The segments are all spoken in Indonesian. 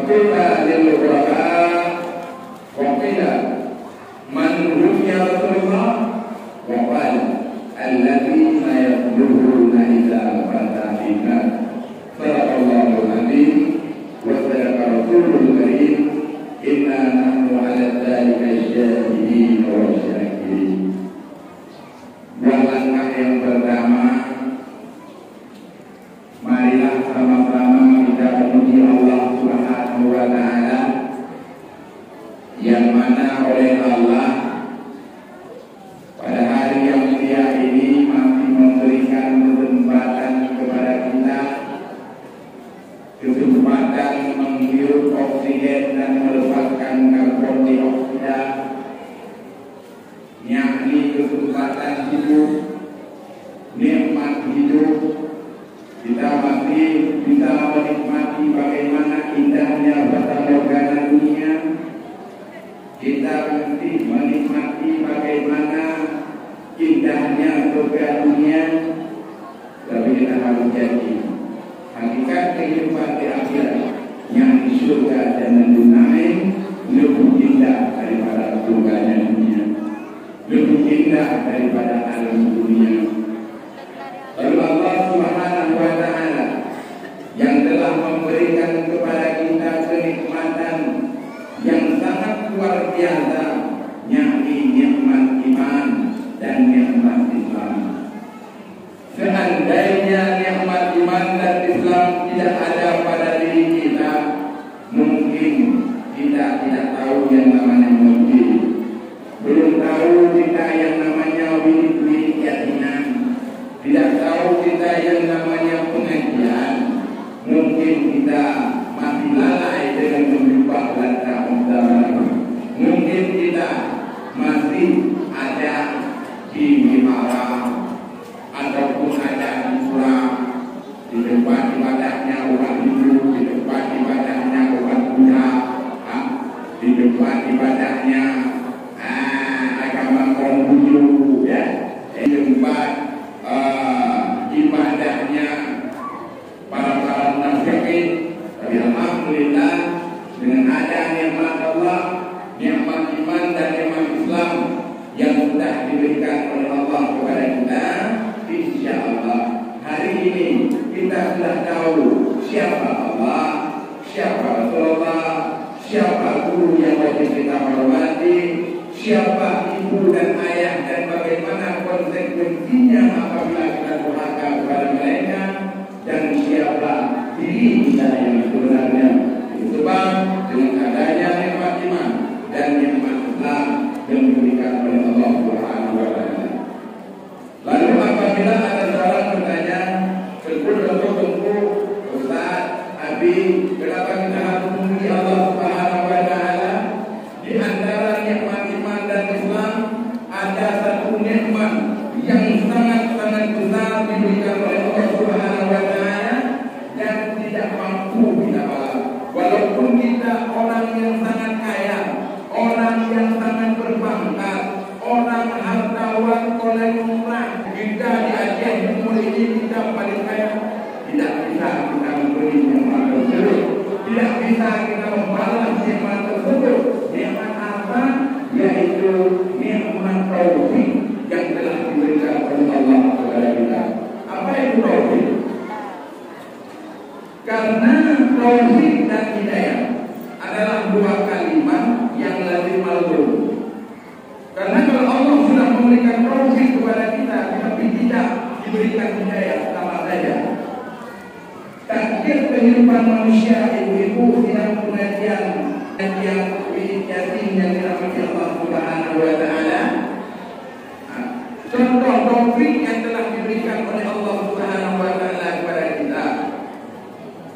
Faqila lil ghuraba waqila man hum ya Rasulullah wa qala alladziina yaquluna idza fatahina sadaqallahu al-azim wa sadaqa rasulul karim inna nahnu 'ala dzalika syahidin wa syakirin. Langkah yang pertama, marilah sama-sama kita memuji Allah Subhanahu wa Ta'ala, yang mana oleh Allah pada hari yang mulia ini masih memberikan kesempatan kepada kita, kesempatan menghirup oksigen dan melepaskan karbon dioksida, yakni kesempatan hidup, nikmat hidup. Kita masih bisa menikmati bagaimana indahnya fatamorgana dunia. Kita masih menikmati bagaimana indahnya surga dunia. Tapi kita harus janji, hakikat kehidupan di akhirat yang di surga dan dunia lebih indah daripada surganya dunia, lebih indah daripada alam dunia. Lalu Allah Subhanahu wa Ta'ala yang telah memberikan kepada kita kenikmatan yang sangat luar biasa, yakni nikmat iman dan nikmat Islam. Seandainya nikmat iman dan Islam tidak ada pada diri kita, mungkin kita tidak tahu yang namanya mobil, belum tahu kita yang namanya wirid-wirid keyakinan, tidak tahu kita yang namanya pengajian. Mungkin kita masih lalai dengan menjumpa langkah utama. Mungkin kita masih ada di Mimara ataupun ada di Pura, di tempat ibadahnya orang Hindu, di tempat ibadahnya orang Buddha, di tempat ibadahnya agama Konghucu, ya, di tempat ibadahnya para munafikin. Tapi alhamdulillah dengan ada nikmat Allah, nikmat iman dan nikmat Islam yang sudah diberikan oleh Allah kepada kita, insya Allah hari ini kita sudah tahu siapa Allah, siapa Rasulullah, siapa guru yang wajib kita hormati, siapa ibu dan ayah, dan bagaimana konsekuensinya apabila kita durhaka kepada mereka, dan siapa diri kita yang sebenarnya. Itu sebab dengan adanya nikmat iman dan nikmat Islam yang diberikan oleh Allah Subhanahu wa Ta'ala. Lalu apabila ada seorang bertanya, tentu Ustaz, Abi, kenapa kita harus memuji Allah Subhanahu wa Ta'ala? Di antara nikmat iman dan Islam ada satu nikmat yang sangat-sangat besar diberikan oleh Allah Subhanahu wa Ta'ala dan tidak mampu kita balas. Walaupun kita orang yang sangat kaya, orang yang sangat berpangkat, orang hartawan, orang murah, kita di Aceh Timur ini kita paling kaya, tidak bisa kita memberi nikmat tersebut, tidak bisa kita membalas nikmat tersebut. Nikmat apa? Yaitu nikmat taufik yang telah diberikan oleh Allah kepada kita. Apa itu taufik? Karena taufik dan hidayah adalah dua kalimat yang lazim malum. Karena kalau Allah sudah memberikan taufik kepada kita, tapi tidak diberikan hidayah, sama saja. Takdir kehidupan manusia, ibu-ibu yang pengajian yang yatim yang dirahmati Allah Subhanahu wa Ta'ala, contoh taufik yang telah diberikan oleh Allah Subhanahu wa Ta'ala kepada kita.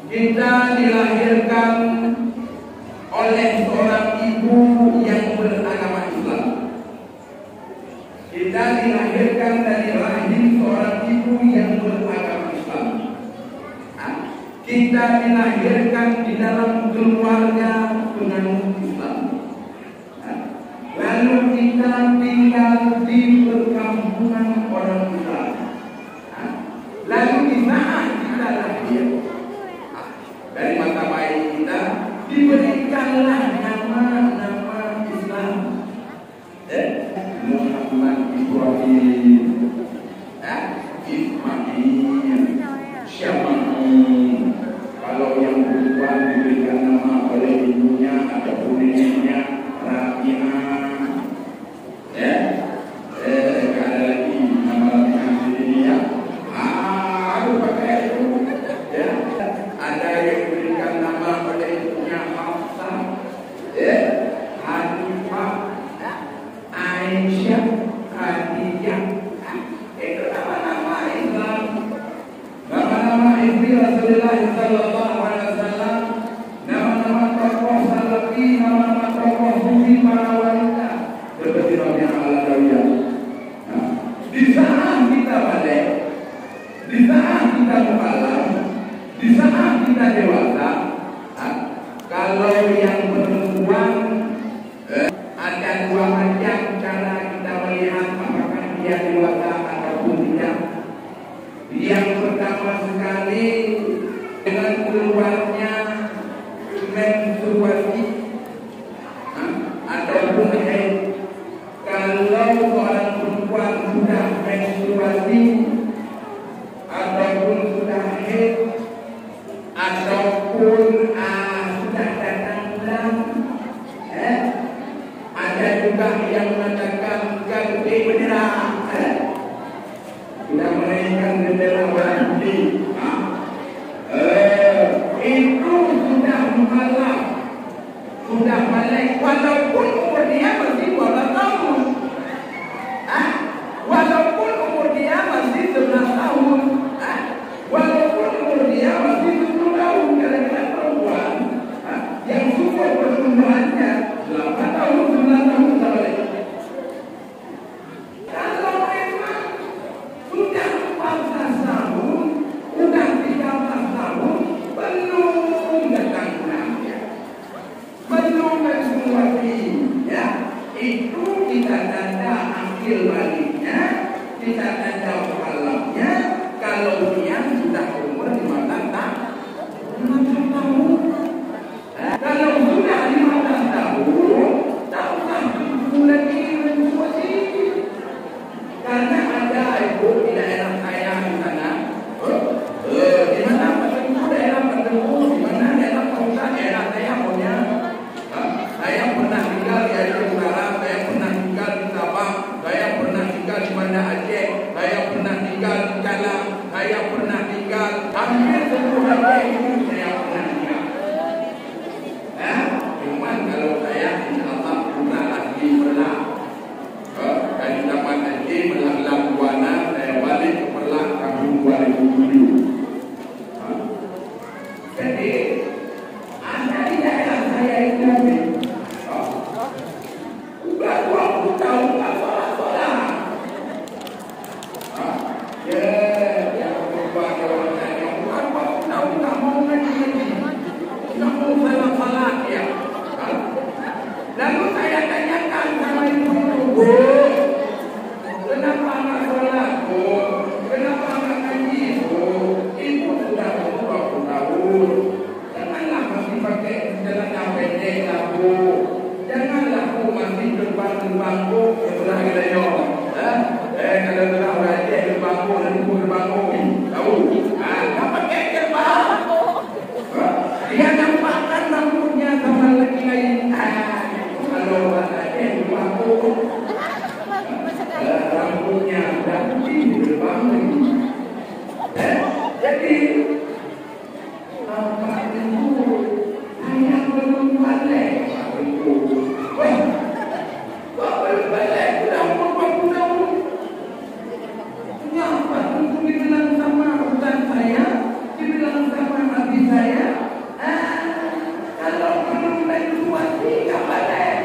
Kita dilahirkan oleh seorang ibu yang beragama Islam. Kita dilahirkan dari rahim seorang ibu yang beragama Islam. Kita dilahirkan di dalam keluarga penganut Islam. Lalu kita tinggal di perkampungan orang Islam. Lalu di saat kita lahir, dari mata bayi kita di Kalau yang perempuan ada dua macam cara kita melihat apakah dia dewasa ataupun tidak. Yang pertama sekali dengan keluarnya menstruasi ataupun haid. Kalau seorang perempuan sudah menstruasi ataupun sudah haid ataupun sudah datang bulan, ada juga yang mengatakan ganti bendera, tidak menaikkan bendera berhenti. Itu sudah malam, sudah balik, walaupun umur dia masih 12 tahun, walaupun umur dia masih 11 tahun, walaupun umur dia masih 10 tahun, karena perempuan yang super pertumbuhannya 8 tahun, 9 tahun sudah balik. Kalau memang sudah 14 tahun, sudah 13 tahun, belum datang bulannya, belum menstruasi, ya, itu kita tanda akhir baliknya, kita tanda malamnya. Kalau dia sudah umur 15 tahun, kalau sudah 15 tahun, tahukah bulan ini menstruasi? Karena ada ibu di daerah saya di sana, di mana Patenku, daerah Patenku, di mana daerah Kausa, daerah saya punya. Saya pernah tinggal di Aceh Utara, saya pernah tinggal di Sabah, saya pernah tinggal di Banda Aceh, saya pernah tinggal di Calang, saya pernah tinggal hampir seluruh Aceh itu saya pernah tinggal. Cuman kalau saya insyaAllah pernah lagi Perlah, dari Taman Aceh Melang Buana, saya balik ke Perlah tahun 2007. Jadi ada di daerah saya itu udah 20 tahun tak sholat. Ya berubah orang saya bukan 20 tahun tak mau ngaji, tak mau salat ya. Lalu saya tanyakan sama ibu-ibu, kenapa nggak sholat, Bu? Kenapa nggak ngaji, Bu? Ibu sudah umur 20 tahun. Janganlah masih pakai celana pendek lah, Bu. Janganlah Bu masih gerbang-gerbang Bu. Belah kita yo. Kalau belah orang Aceh gerbang Bu dan Bu gerbang Bu. Tahu? Tak pakai gerbang. Dia nampakkan rambutnya sama lagi lain. Kalau orang Aceh gerbang Bu, rambutnya dah putih gerbang lagi. Jadi Pak Tenku, saya belum balik. Pak Tenku, Pak belum balik, sudah umur 20 tahun. Ya, Pak Tenku dibilang sama ustaz saya, dibilang sama nabi saya, kalau belum menstruasi, nggak balik.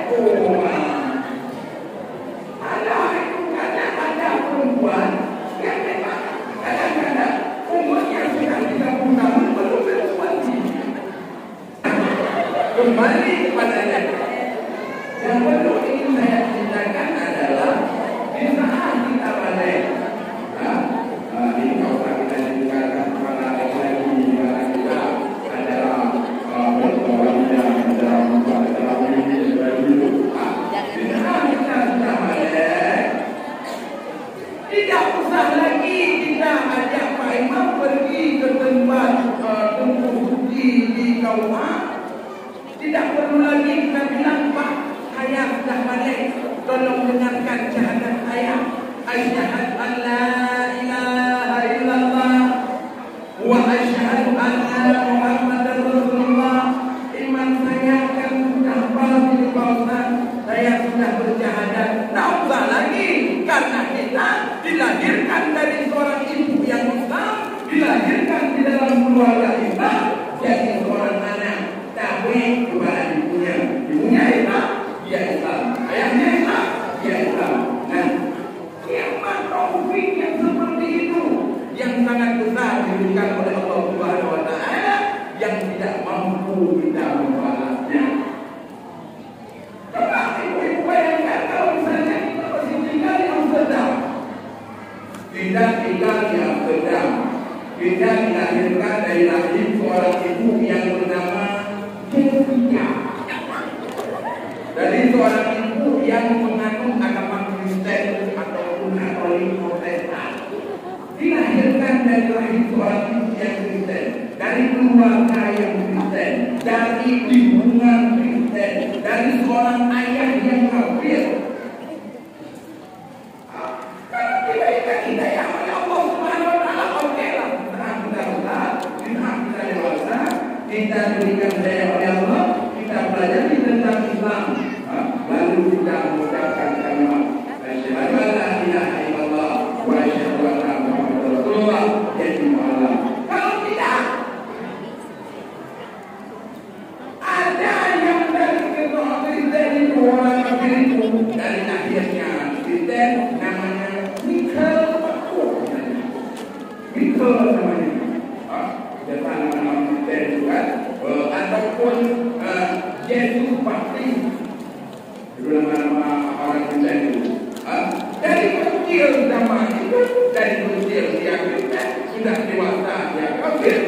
Ada perempuan yang memang kadang-kadang umurnya sudah 30 tahun belum menstruasi. Kembali kepadanya. Yang perlu ingin saya ceritakan adalah di saat kita balik, ini kalau kita ceritakan kepada lagi kita adalah bertolak dalam ini dulu. Di saat kita sudah balik, tidak usah lagi kita ajak Pak Imam pergi ke tempat tunggu suci di Kauha. Tidak perlu lagi kita bilang, Pak, saya sudah balik, tolong dengarkan syahadat saya. Asyhadu an la ilaha illallah wa asyhadu anna Muhammadar Rasulullah. Iman saya kan sudah pasti Pak, saya sudah bersyahadat. Tak usah lagi, karena kita dilahirkan dari seorang ibu yang Islam, dilahirkan di dalam keluarga Islam, jadi seorang anak takwin kepada ibunya. Ibunya Islam, dia Islam. Ayahnya Islam, dia Islam. Nah, nikmat taufik yang seperti itu yang sangat besar diberikan oleh Allah Subhanahu wa taala yang tidak mampu kita membalas. bijak. Dari seorang ibu yang menganut agama Kristen ataupun Katolik Protestan, dilahirkan dari rahim seorang ibu yang Kristen, dari keluarga yang Kristen, dari lingkungan Kristen, dari seorang ayah yang kafir. Kalau kita yang oleh Allah Subhanahu Wa Taala, oke lah, kita besar, kita dewasa, kita diberikan daya oleh Allah, kita belajar tentang Islam, lalu kita mengucapkan kalimat asyhadu an la ilaha illallah wa asyhadu anna Muhammadar Rasulullah. Jadi malam. Kalau tidak, ada yang dari Kristen itu orang kafir itu, dari akhirnya Kristen namanya Michael Pakur. Michael namanya. Depan nama Kristen itu kan, ataupun Yesus Baptis. Itu nama orang Kristen itu. Dari kecil zaman itu, dari kecil dia Kristen, sudah dewasa dia kafir.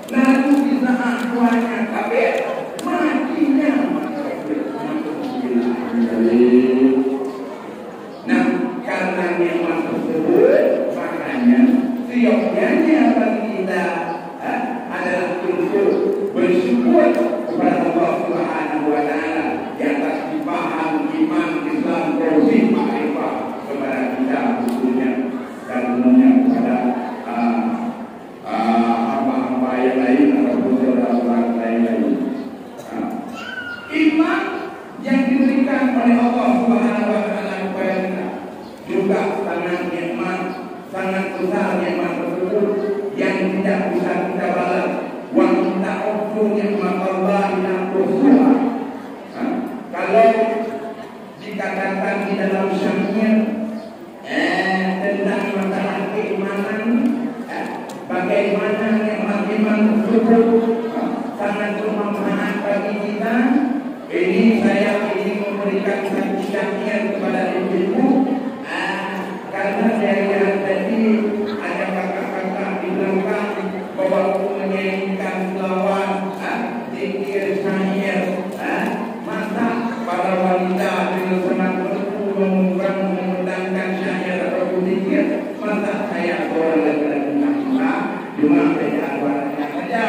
Lalu di saat tuanya kafir, matinya kafir. Nah, karena nikmat tersebut, makanya siogyanya bagi kita adalah untuk bersyukur kepada Allah Subhanahu Wa Taala yang atas dipaham iman Islam tauhid makrifah kepada kita khususnya dan umumnya kepada hamba-hamba yang lain ataupun saudara-saudara lain. Iman yang diberikan oleh Allah Subhanahu Wa Taala kepada kita juga sangat nikmat, sangat besar nikmat tersebut yang tidak bisa kita balas. Wa ta'udzu ni'matallahi la tuhsuha. Kalau dikatakan di dalam syair tentang masalah keimanan, bagaimana nikmat iman tersebut sangat bermanfaat bagi kita. Ini saya ingin memberikan satu syair kepada ibu-ibu, karena saya lihat tadi ada kakak-kakak di belakang bahwa menyanyikan selawat, zikir syair, masa para wanita dengan senang berkumpul mengundangkan syair atau zikir, masa saya seorang laki-laki kita cuma beda warnanya saja.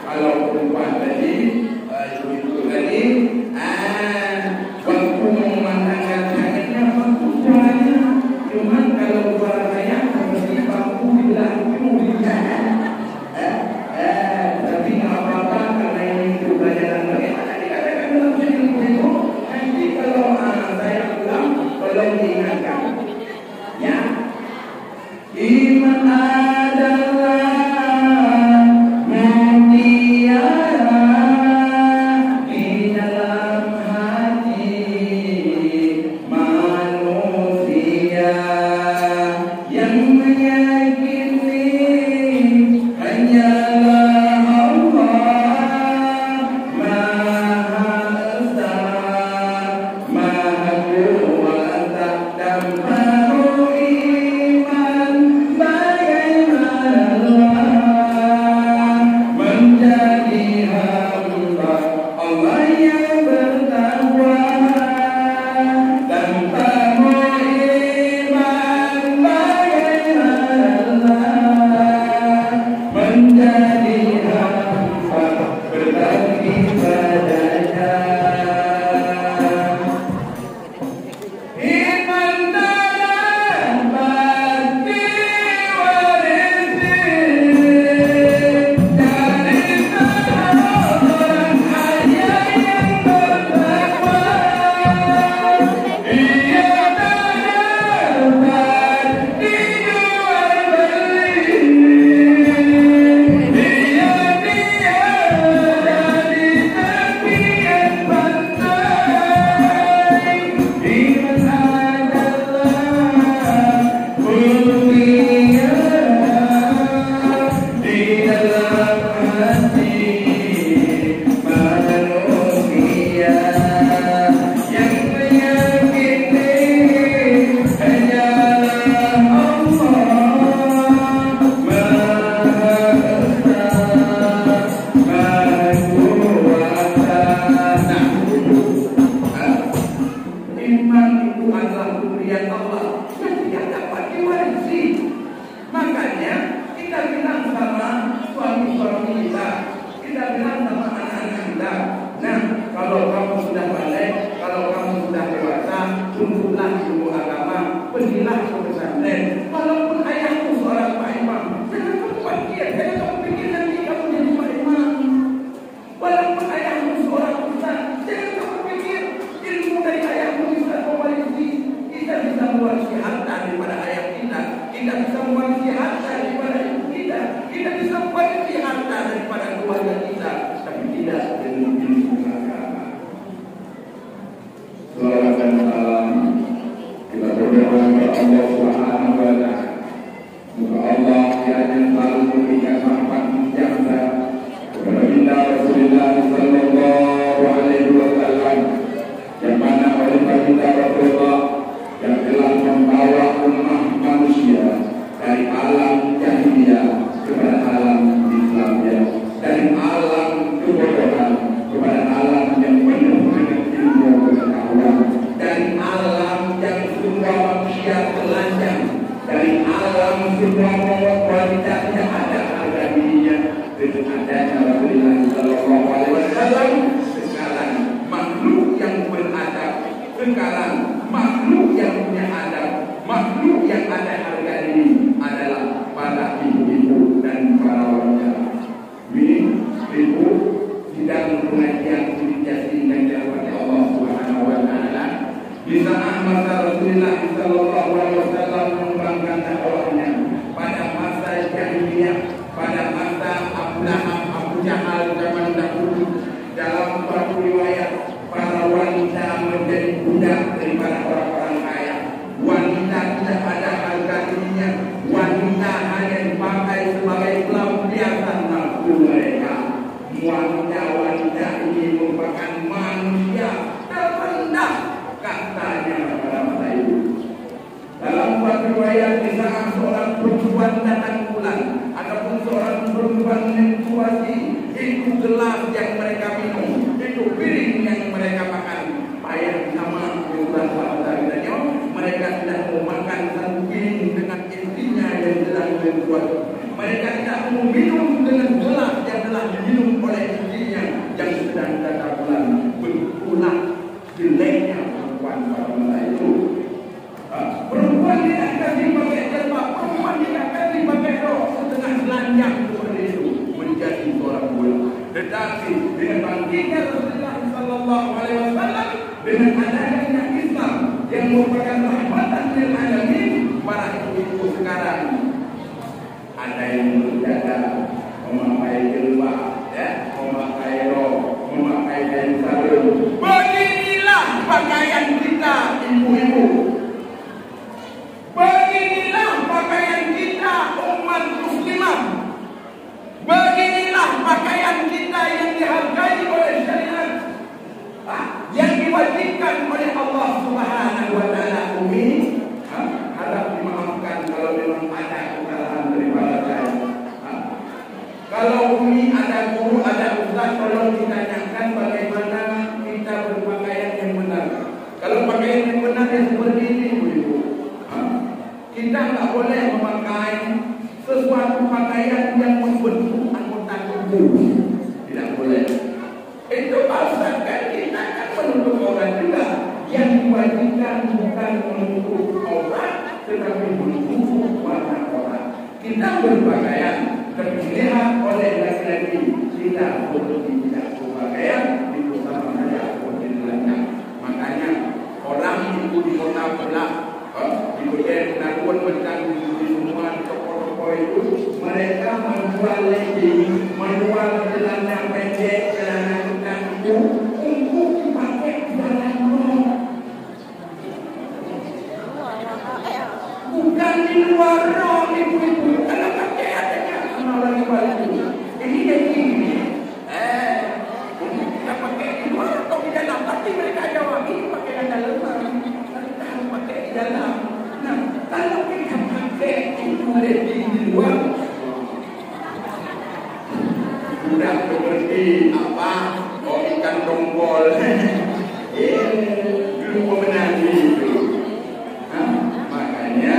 Kalau perempuan tadi, ibu-ibu tadi, waktu memandangkan syairnya bagus. Kalau kamu sudah balik, kalau kamu sudah dewasa, tuntutlah ilmu agama, pergilah ke pesantren. Walaupun ayahmu seorang Pak Imam, jangan kamu pikir, jangan kamu pikir nanti kamu jadi Pak Imam. Walaupun ayahmu seorang ustaz, jangan kamu pikir ilmu dari ayahmu bisa mewarisi. Kita bisa mewarisi harta daripada ayah kita. Kita bisa mewarisi harta daripada ibu kita. Kita bisa mewarisi harta daripada keluarga kita. Tapi tidak dengan ilmu agama. Salawat dan salam kita berdoa kepada Allah Subhanahu wa Ta'ala. Semoga Allah kiranya selalu memberikan rahmat jasa kepada Baginda Rasulullah sallallahu alaihi wasallam, yang mana oleh Baginda Rasulullah yang telah membawa umat manusia dari alam jahiliyah kepada alam Islamiyah, dari alam kebodohan kepada alam yang penuh dengan ilmu pengetahuan, dari alam yang semua manusia telanjang, dari alam semua wanita yang ada harga dirinya, dengan adanya Rasulullah sallallahu alaihi wasallam. Sekarang makhluk yang beradab, sekarang makhluk yang punya adab, makhluk yang ada harga diri adalah para ibu-ibu dan para wanita. Ibu sidang pengajian inisiasi yang dirahmati Allah Subhanahu wa Ta'ala, di saat masa Rasulullah sallallahu alaihi wasallam mengembangkan dakwahnya pada masa jahiliyah, pada masa Abu Lahab, Abu Jahal zaman dahulu, dalam suatu riwayat para wanita menjadi budak daripada orang-orang kaya. Wanita tidak ada harga dirinya, wanita hanya dipakai sebagai pelampiasan nafsu mereka. Wanita ini merupakan manusia terendah katanya pada masa itu. Dalam suatu riwayat di saat seorang perempuan datang bulan ataupun seorang perempuan menstruasi, itu gelas yang mereka minum, itu piring yang mereka makan. Payah sama bulan bahasa mereka tidak mau makan satu piring dengan istrinya yang sedang menstruasi. Mereka tidak mau minum dengan gelas yang telah diminum oleh istrinya yang sedang datang bulan. Begitulah jeleknya perempuan pada masa itu. Perempuan tidak kasih pakai jilbab, perempuan tidak kasih pakai rok setengah telanjang seperti itu menjadi seorang bulan. Tetapi dengan bangkitnya Rasulullah sallallahu alaihi wasallam, dengan adanya Islam yang merupakan rahmatan lil alamin, para ibu-ibu sekarang ada yang berjaga memakai jilbab, memakai rok, memakai kain sarung. Beginilah pakaian kita, ibu-ibu. Beginilah pakaian kita, umat muslimah. Beginilah pakaian kita yang dihargai oleh syariat, yang diwajibkan oleh Allah Subhanahu wa Ta'ala. Umi harap dimaafkan kalau memang ada kesalahan daripada saya. Kalau Umi ada guru, ada ustaz, tolong ditanyakan bagaimana kita berpakaian yang benar. Kalau pakaian yang benar yang seperti ini, ibu-ibu, kita tak boleh memakai sesuatu pakaian yang membentuk anggota tubuh. Tidak boleh. Itu pasalkan kita akan menutup aurat juga. Yang diwajibkan bukan menutup aurat, tetapi menutup warna aurat. Kita berpakaian terlihat oleh laki-laki, kita boleh tidak berpakaian, itu sama saja boleh dilakukan. Makanya orang itu di kota belah, di bagian Naruan macam di semua toko-toko itu, mereka menjual legging, menjual celana pendek, celana hitam itu untuk dipakai di dalam rumah, bukan di luar rumah, ibu-ibu. Kalau pakai adanya sama orang balik ini jadi ini, kita pakai di luar atau di dalam, tapi mereka jawab ini pakai di dalam, kita pakai di dalam. Nah, kalau kita pakai itu legging di luar, sudah seperti apa? Oh, ikan tombol. Dulu pemenang itu. Makanya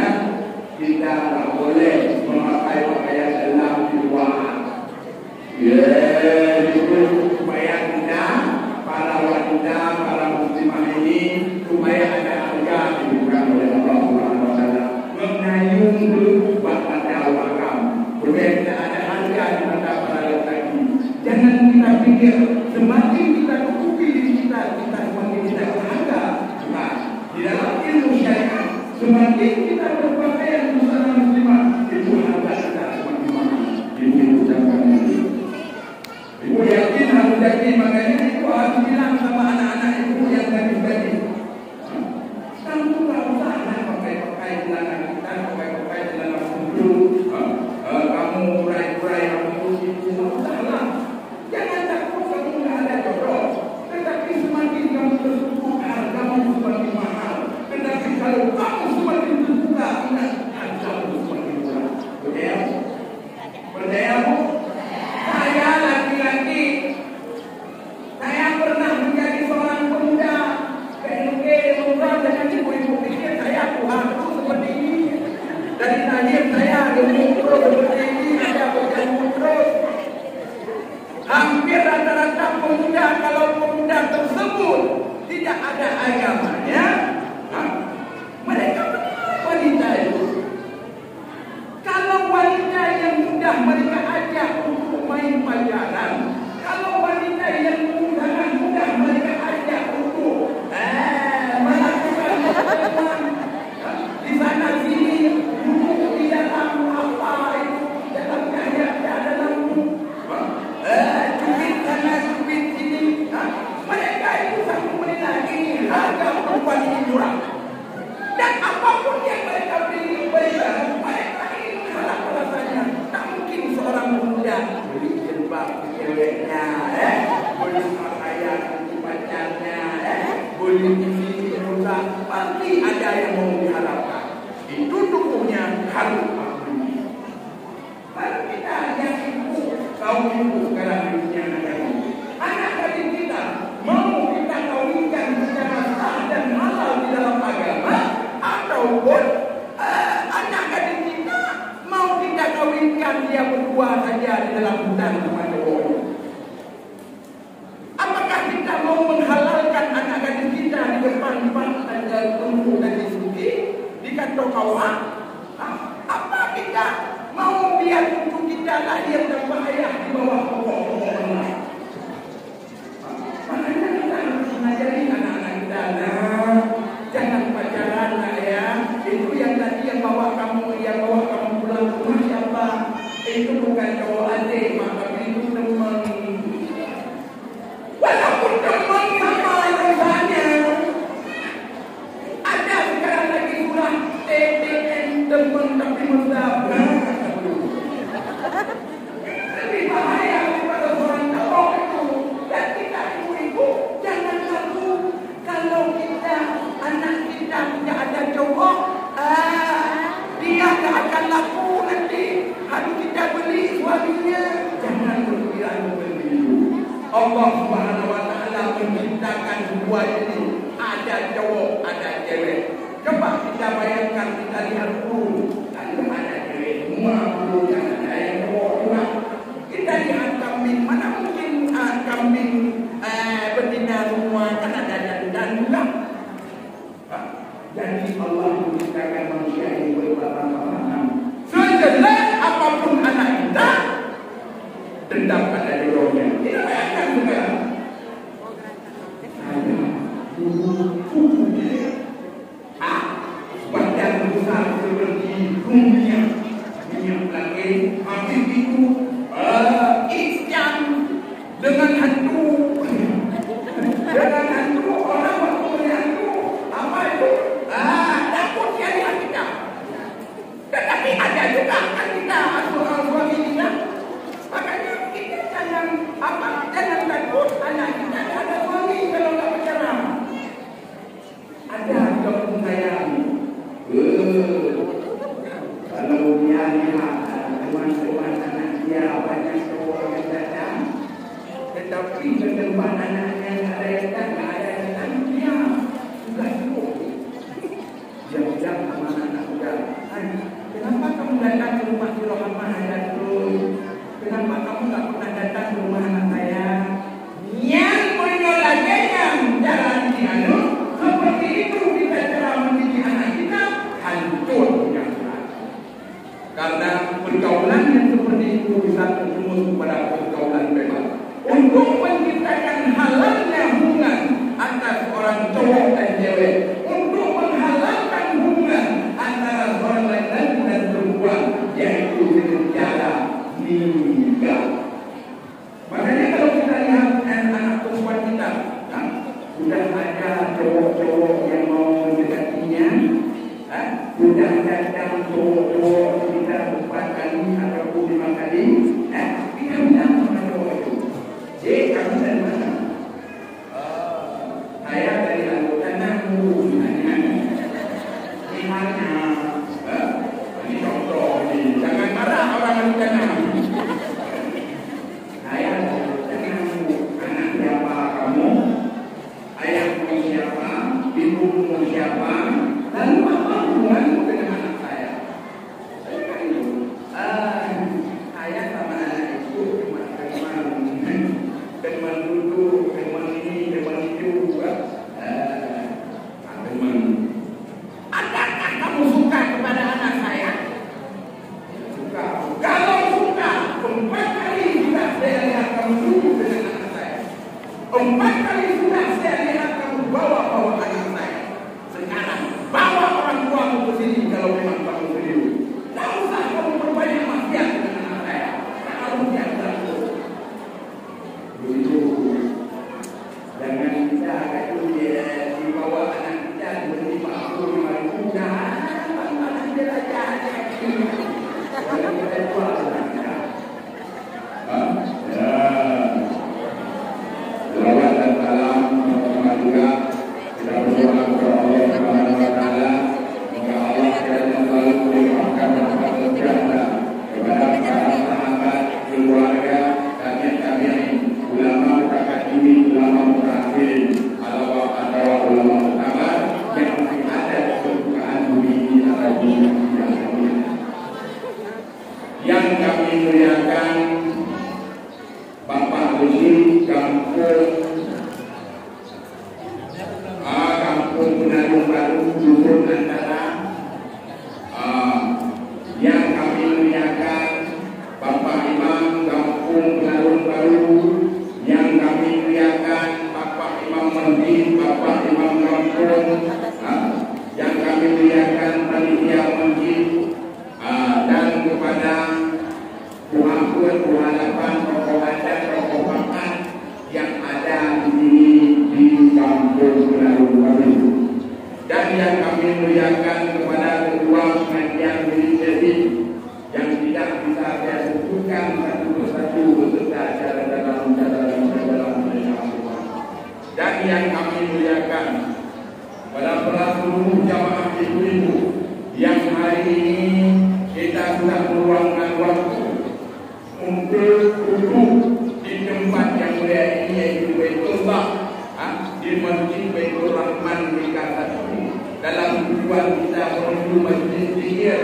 kita tak boleh memakai pakaian dalam di luar. Itu supaya kita para wanita agamanya, mereka menilai wanita itu. Kalau wanita yang mudah mereka ajak untuk main pacaran, kalau wanita yang mudah mereka ajak untuk melakukan pertemuan di sana sini, duduk di dalam apa itu, dalam dalam cubit sana cubit sini, mereka itu satu menilai ini harga perempuan ini murah. Dan apapun yang mereka beli, mereka ini mengharap rasanya. Tak mungkin seorang pemuda beli jilbab ceweknya, beli pakaian untuk pacarnya, beli TV pulsa, pasti ada yang mau diharapkan. Itu tubuhnya harus beli. Lalu kita yang ibu, kaum ibu sekarang ibunya anak gadis kita mau kita kawinkan secara sah dan halal di dalam agama, ataupun anak gadis kita mau kita kawinkan dia berdua saja di dalam hutan sama cowoknya. Apakah kita mau menghalalkan anak gadis kita di depan tunggu dan disuki di kantor kawah? Apa kita mau biar untuk kita lahir dan bahaya di bawah pokok-pokok lain? Makanya kita harus mengajari anak-anak kita, jangan pacaran ya. Itu yang tadi yang bawa kamu pulang ke rumah siapa? Itu bukan cowok adik, maka itu teman. Walaupun teman sama rasanya. Ada sekarang lagi pulang TTN teman tapi mesra. Lebih bahaya daripada orang cowok itu. Dan kita ibu-ibu jangan takut kalau kita anak kita tidak ada cowok, dia tak akan laku nanti. Harus kita beli suaminya. Jangan berkira begitu. Allah Subhanahu Wa Taala menciptakan dua ini, ada cowok, ada cewek. Coba kita bayangkan, kita lihat dulu. Kalau ada cewek semua, yang ada yang cowok juga. Kita lihat kambing, mana mungkin kambing betina semua, kan ada dan juga. Jadi Allah menciptakan manusia ini berbahasa-bahasa. Sejelas apapun anak kita, dendam pada jodohnya. Kita bayangkan sekarang. Badan besar seperti minyak lagi, habis itu ikan dengan hantu. Dengan hantu, orang waktu hantu, apa itu? Takut dia lihat kita. Tetapi ada juga kan kita suami kita. Makanya kita jangan takut anak kita ada suami kalau tak bercerai. Ada kampung saya. Kalau dia lihat teman-teman anak dia banyak cowok yang datang, tetapi ketempat anaknya ada yang datang, dia sudah cukup. Dia bilang sama anak muda, kenapa kamu datang ke rumah si Rohamah terus? Kenapa kamu tak pernah datang ke rumah anak saya? Yang menolaknya jalan dianu seperti itu kita cara mendidik anak kita hancur yang berat. Karena pergaulan yang seperti itu bisa terjumus kepada pergaulan bebas. Untuk menciptakan halalnya hubungan antara seorang cowok dan cewek, untuk menghalalkan hubungan antara seorang laki-laki dan perempuan, yaitu dengan cara nikah. Makanya kalau kita lihat anak perempuan kita, sudah ada cowok-cowok yang mau mendekatinya, sudah datang cowok-cowok kita 4 kali ataupun 5 kali, kita bilang sama cowok itu, kamu dari mana? Saya dari anggota NAMU. Gimana? Ini contoh ini. Jangan marah orang anggota NAMU. Saya dari NAMU. Anak siapa kamu? Ayahmu siapa? Ibumu siapa? Lalu apa hubunganmu dengan anak saya? kali sudah saya lihat kamu bawa anak saya. Sekarang bawa orang tuamu ke sini kalau memang kamu serius. Tak usah kamu berbanyak maksiat dengan anak saya. Kalau dia takut. Begitu. Jangan kita kata dia dibawa anak kita menerima aku muda. Anak dia aja. Kalau kita tua anak kita. Selawat dan salam juga kita berdoa kepada Allah Subhanahu wa taala semoga Allah selalu melimpahkan rahmat dan rahmat kepada para sahabat, keluarga, tabi'in, ulama mutaqaddimin, ulama mutaakhirin, atau ulama mutabar yang masih ada di permukaan bumi ini atau bumi yang kami muliakan. Bapak Haji kampung Penarung Baru Dusun Antara, yang kami muliakan Bapak Imam Kampung Penarung Baru, yang kami muliakan Bapak Imam Masjid, Bapak Imam Kampung, yang kami muliakan panitia masjid, dan kepada Tuhan hadapan tokoh adat, tokoh makan yang ada di sini di Kampung Penarung Baru, dan yang kami muliakan kepada ketua pengajian inisiatif yang tidak bisa saya sebutkan satu persatu beserta dalam dan yang kami muliakan pada seluruh jamaah ibu-ibu yang hari ini kita sudah meluangkan waktu untuk duduk di tempat yang mulia ini, yaitu Baitullah, di Masjid Baitur Rahman Jakarta ini, dalam tujuan kita menuju Masjid Zikir,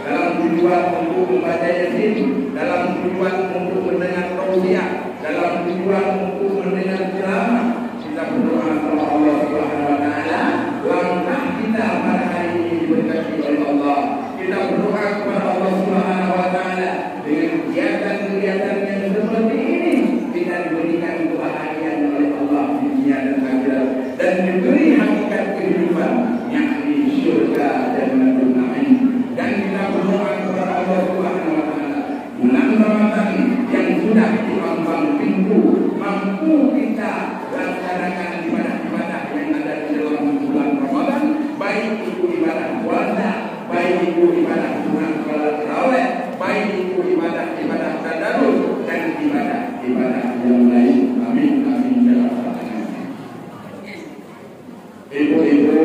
dalam tujuan untuk membaca Yasin, dalam tujuan untuk mendengar tausiah, dalam tujuan untuk mendengar ceramah. Kita berdoa kepada Allah Subhanahu wa taala, langkah kita pada hari ini diberkati oleh Allah. Kita berdoa kepada Allah Subhanahu wa taala dengan kegiatan-kegiatan yang seperti ini kita diberikan kebahagiaan oleh Allah di dunia dan akhirat, dan diberi hakikat kehidupan yakni syurga dan na'im. Dan kita berdoa kepada Allah Subhanahu wa taala, bulan Ramadan yang sudah diambang pintu, mampu kita laksanakan ibadah-ibadah yang ada di dalam bulan Ramadan, baik itu ibadah puasa, baik itu ibadah sunat salat tarawih, baik itu ibadah-ibadah tadarus, dan ibadah-ibadah yang lain. Amin amin ya rabbal alamin. Ibu-ibu,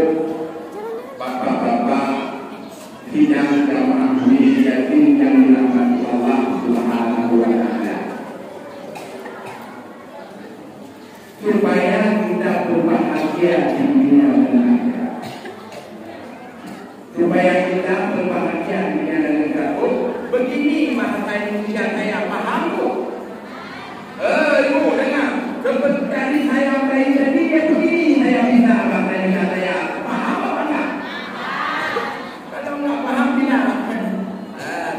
bapak-bapak, sidang jamaah yatim yang dirahmati Allah Subhanahu wa taala. Supaya kita berbahagia di dunia dan akhirat. Supaya kita berbahagia di dunia dan akhirat. Begini bahasa Indonesia saya paham kok. Ibu dengar, seperti saya mulai jadi begini saya bisa bahasa Indonesia saya paham apa enggak? Kalau enggak paham tidak.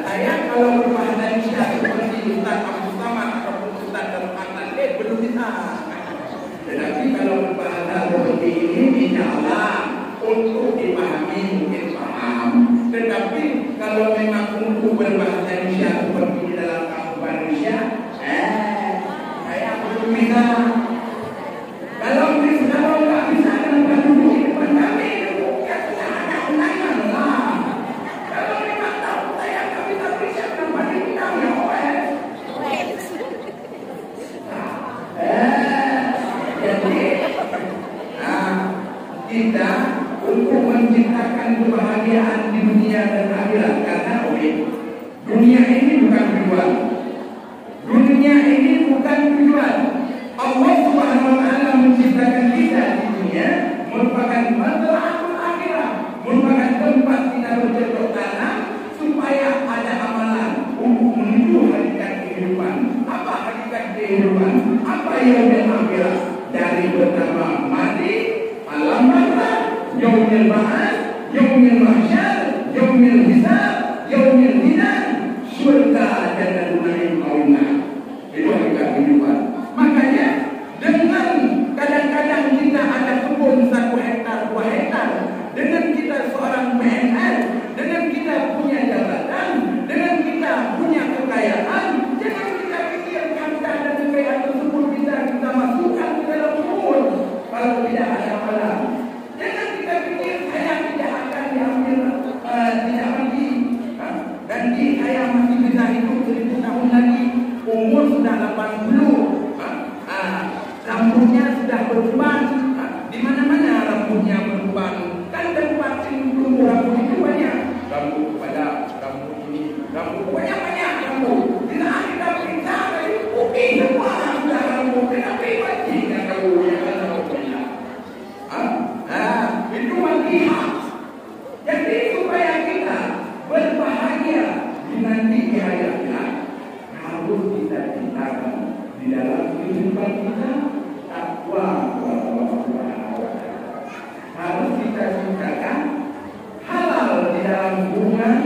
Saya kalau berbahasa Indonesia seperti Ustaz Abdul Samad ataupun Ustaz Darul belum bisa. Tetapi kalau berbahasa seperti ini, insyaAllah untuk dipahami mungkin paham. Tetapi kalau memang untuk berbahasa Indonesia seperti di dalam kampung Indonesia, saya belum bisa. Kalau nggak bisa, kenapa duduk di depan kami? Ya sudah ada undangan lah. Kalau memang tahu saya nggak bisa bersiap, kenapa diundang ya OS? Kita untuk menciptakan kebahagiaan di dunia dan akhirat, karena dunia ini bukan tujuan. Dunia ini bukan tujuan. Allah Subhanahu wa taala menciptakan kita di dunia merupakan matla'atul akhirat, merupakan tempat kita bercocok tanam supaya ada amalan untuk menuju hakikat kehidupan. Apa hakikat kehidupan? Apa yang akhirat? Dari pertama mati, alam barzakh, yaumil ba'ats, yaumil mahsyar, yaumil hisab, yaumil dinan, surga dan na'im mauna. Itu hakikat kehidupan. Makanya dengan kadang-kadang kalau tidak ada malam. Jangan kita pikir saya tidak akan diambil, tidak mati. Dan saya masih bisa hidup 1000 tahun lagi. Umur sudah 80. Rambutnya sudah beruban. Di mana-mana rambutnya beruban. Kan tempat tumbuh rambut itu banyak. Rambut pada rambut ini, rambut banyak rambut. Bila kita periksa, oke semua sudah rambut. Tetapi masih tak tahu yang mana punya. Itu masih hak. Jadi supaya kita berbahagia di nanti hayatnya, harus kita ciptakan di dalam kehidupan kita takwa kepada Allah Subhanahu wa Ta'ala. Harus kita ciptakan halal di dalam hubungan,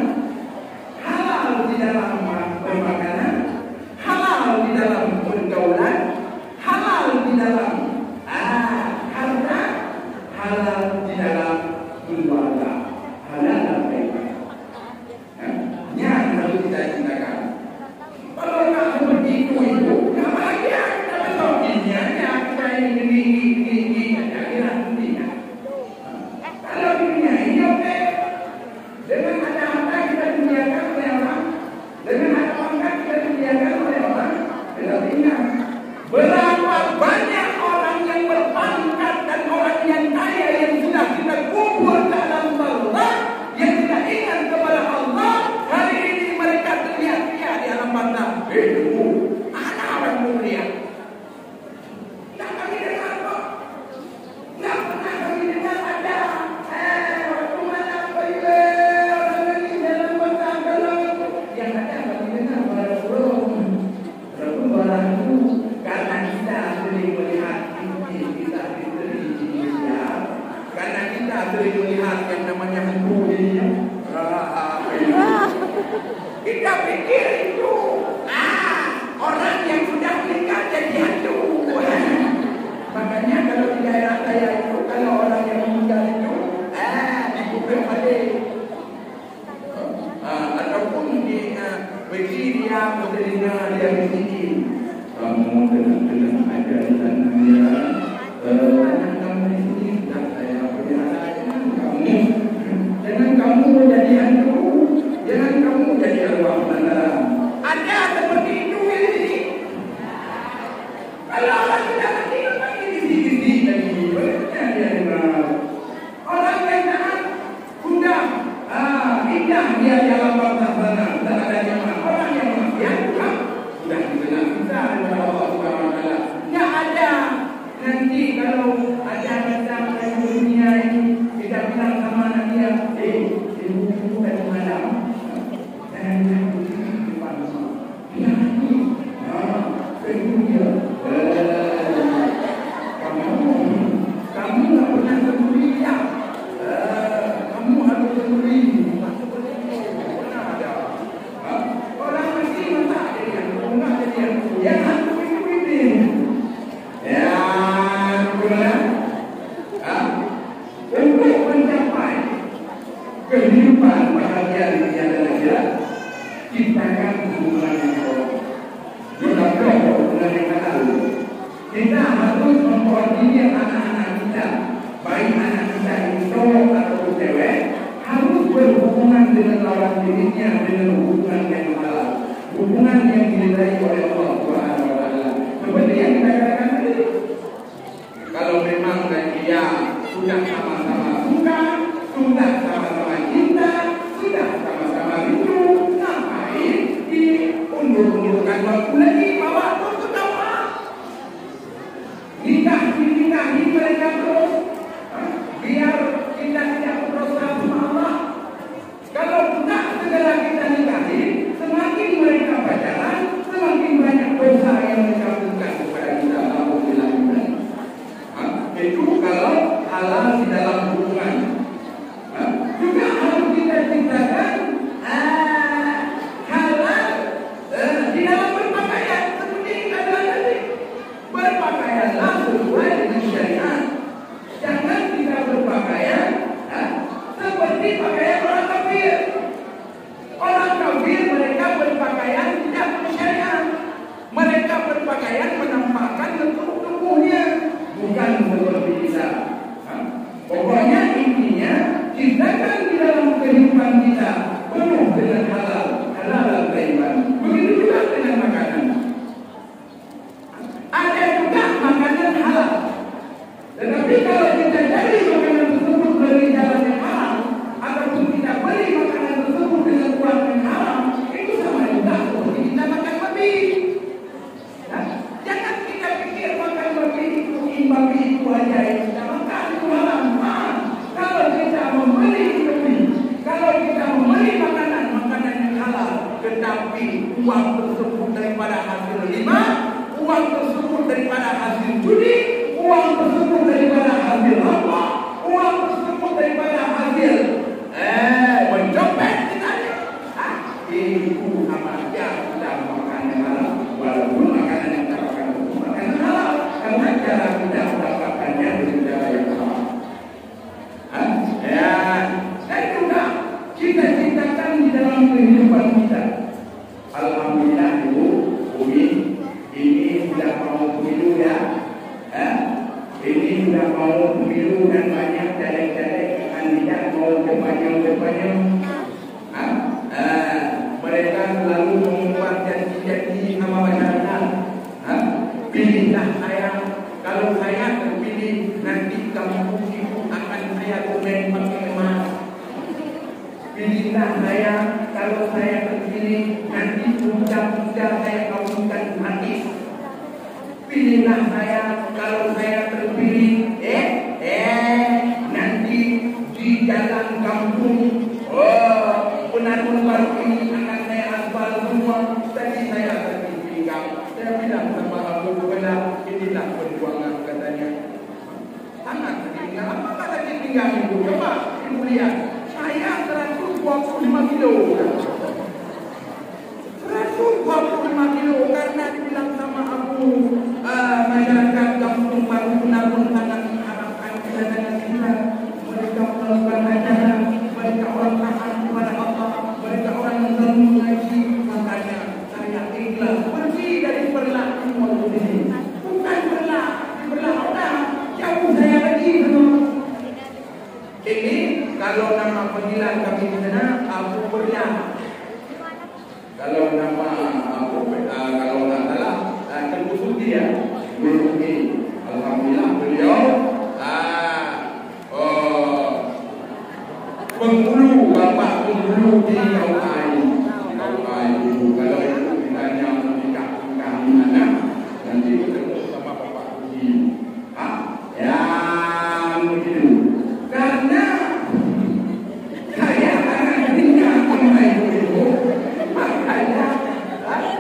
halal di dalam bermakanan, halal di dalam pergaulan, halal di dalam harta, halal di dalam keluarga, halal dan baik. Yang harus kita ciptakan. Kalau tak seperti itu, tak bahagia. Tapi tahu dunia kita ini kira dunia. Kalau dunia ini oke, dengan ada harta kita dimuliakan oleh orang, dengan ada pangkat kita dimuliakan oleh orang. Tetapi ingat, berapa banyak orang yang berpangkat dan orang yang kaya yang sudah kita kubur dalam Allah, yang tidak ingat kepada Allah. Hari ini mereka teriak-teriak di alam banda. Ada orang mulia. Tak kami dengar kok. Tak pernah kami dengar ada. Waktu mana orang ini dalam banda kalau yang ada kami dengar walaupun barang itu karena kita sering melihat kita sendiri di Indonesia, karena kita sering melihat yang namanya hantu ini. Kita pikir itu orang yang sudah meninggal jadi hantu. Makanya kalau di daerah saya itu, kalau orang yang meninggal itu dikubur balik. Ataupun di Wikipedia Moderna dia begini. Kamu tenang aja di sana ya. Kamu di sini sudah saya pelihara. Jangan kamu jadi hantu. Jangan kamu jadi arwah mana. Ada seperti itu ini. Kalau orang sudah mati, pasti di lagi. Banyak dia dengar. Orang yang sangat sudah indah dia di alam bawah sana. Tak ada jemaah. Orang yang maksiat sudah dikenal kita oleh Allah Subhanahu wa Ta'ala. Tidak ada nanti kalau ada datang dari dunia ini kita bilang sama anak dia, ibu tadi malam dan di depan rumah. Dia ini, dia. Kamu tak pernah sendiri ya? Kamu harus sendiri. Mana ada? Orang mesti masa jadi yang enggak jadi yang hantu itu ini. Ya, gimana? Untuk mencapai kehidupan bahagia di tiada akhirat, ciptakan hubungan yang baik. Kita perlu hubungan yang halal. Kita harus memperhatikan anak-anak kita, baik anak kita itu cowok atau cewek, harus berhubungan dengan lawan jenisnya dengan hubungan yang halal, hubungan yang diridai oleh Allah Subhanahu wa Ta'ala. Seperti yang kita katakan tadi, kalau memang dan dia sudah sama-sama suka, sudah sama-sama cinta, sudah sama-sama rindu, ngapain diundur-undurkan waktu lagi, bawa waktu tawa. Nikahi mereka terus, biar kita tidak berusaha sama Allah. Kalau tidak segera kita nikahi, semakin mereka pacaran, semakin banyak dosa yang mereka lakukan kepada kita. Alhamdulillah. Itu kalau halal di dalam hubungan. Juga harus kita ciptakan halal di dalam berpakaian. Seperti kita bilang tadi, berpakaianlah sesuai dengan syariat. Jangan kita berpakaian seperti pakaian orang kafir. Orang kafir mereka berpakaian tidak bersyariat. Mereka berpakaian menampakkan bentuk tubuhnya, bukan seperti kita aja kita makan itu halal. Kalau kita membeli makanan yang halal, tetapi uang tersebut daripada hasil riba, uang tersebut daripada hasil judi, uang tersebut daripada hasil apa? Uang tersebut daripada hasil mencopet misalnya. Itu namanya sudah makanan halal, walaupun makanan yang kita makan itu makanan halal, karena cara kita mendapatkannya dengan cara yang halal. Dan juga kita ciptakan di dalam kehidupan kita. Alhamdulillah Ibu, Umi, ini sudah mau pemilu ya. Ini sudah mau pemilu dan banyak caleg-caleg kandidat mau berbanyak. Mereka selalu membuat janji-janji sama masyarakat. Pilihlah saya, kalau saya terpilih nanti kampung itu akan saya komen pakai emas. Pilihlah saya, kalau saya terpilih nanti muda-muda saya kawinkan gratis. Pilihlah saya, kalau saya terpilih nanti di jalan kampung penanun baru ini akan saya aspal semua. Tadi saya terpilih, saya bilang sama Abu Bakar, inilah perjuangan katanya. Sangat tertinggal. Apa kata tertinggal itu? Coba Ibu lihat. Saya 125 kilo. 125 kilo karena dibilang sama Abu masyarakat kampung baru penanun sangat mengharapkan kedatangan kita. Mereka melakukan acara, mereka orang taat kepada Allah, mereka orang yang selalu mengaji. Makanya saya ikhlas pergi dari berlaku waktu ini. Bukan berlaku orang jauh saya lagi. Ini kalau nama panggilan kami di sana Abu Berlian. Kalau nama kalau tak salah Tengku Suti ya. Alhamdulillah beliau penghulu, bapak penghulu di Kaukai. Kalau itu ditanya menikah kami anak, nanti ketemu sama bapak Suti. Ya begitu. Karena saya akan tinggal sama ibu, makanya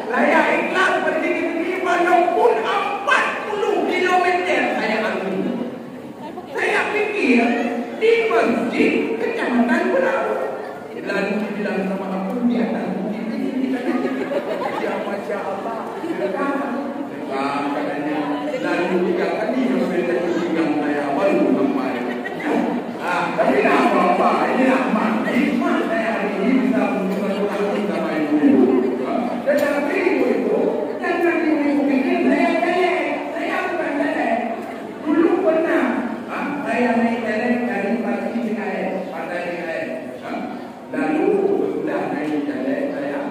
saya ikhlas berdiri walaupun 40 kilometer saya ambil. Saya pikir di masjid kecamatan Berau. Lalu dibilang sama aku di atas bukit ini. Ya Masya Allah. Katanya. Lalu 3 kali berbeda dengan saya baru sampai. Tapi tak apa-apa. Ini rahmat. Hikmah saya hari ini bisa berkongsi sama ibu-ibu. Tetapi ibu-ibu, jangan ibu-ibu pikir saya jelek. Saya bukan jelek. Dulu pernah saya naik jelek dari partai PKS. Lalu sudah naik jelek saya.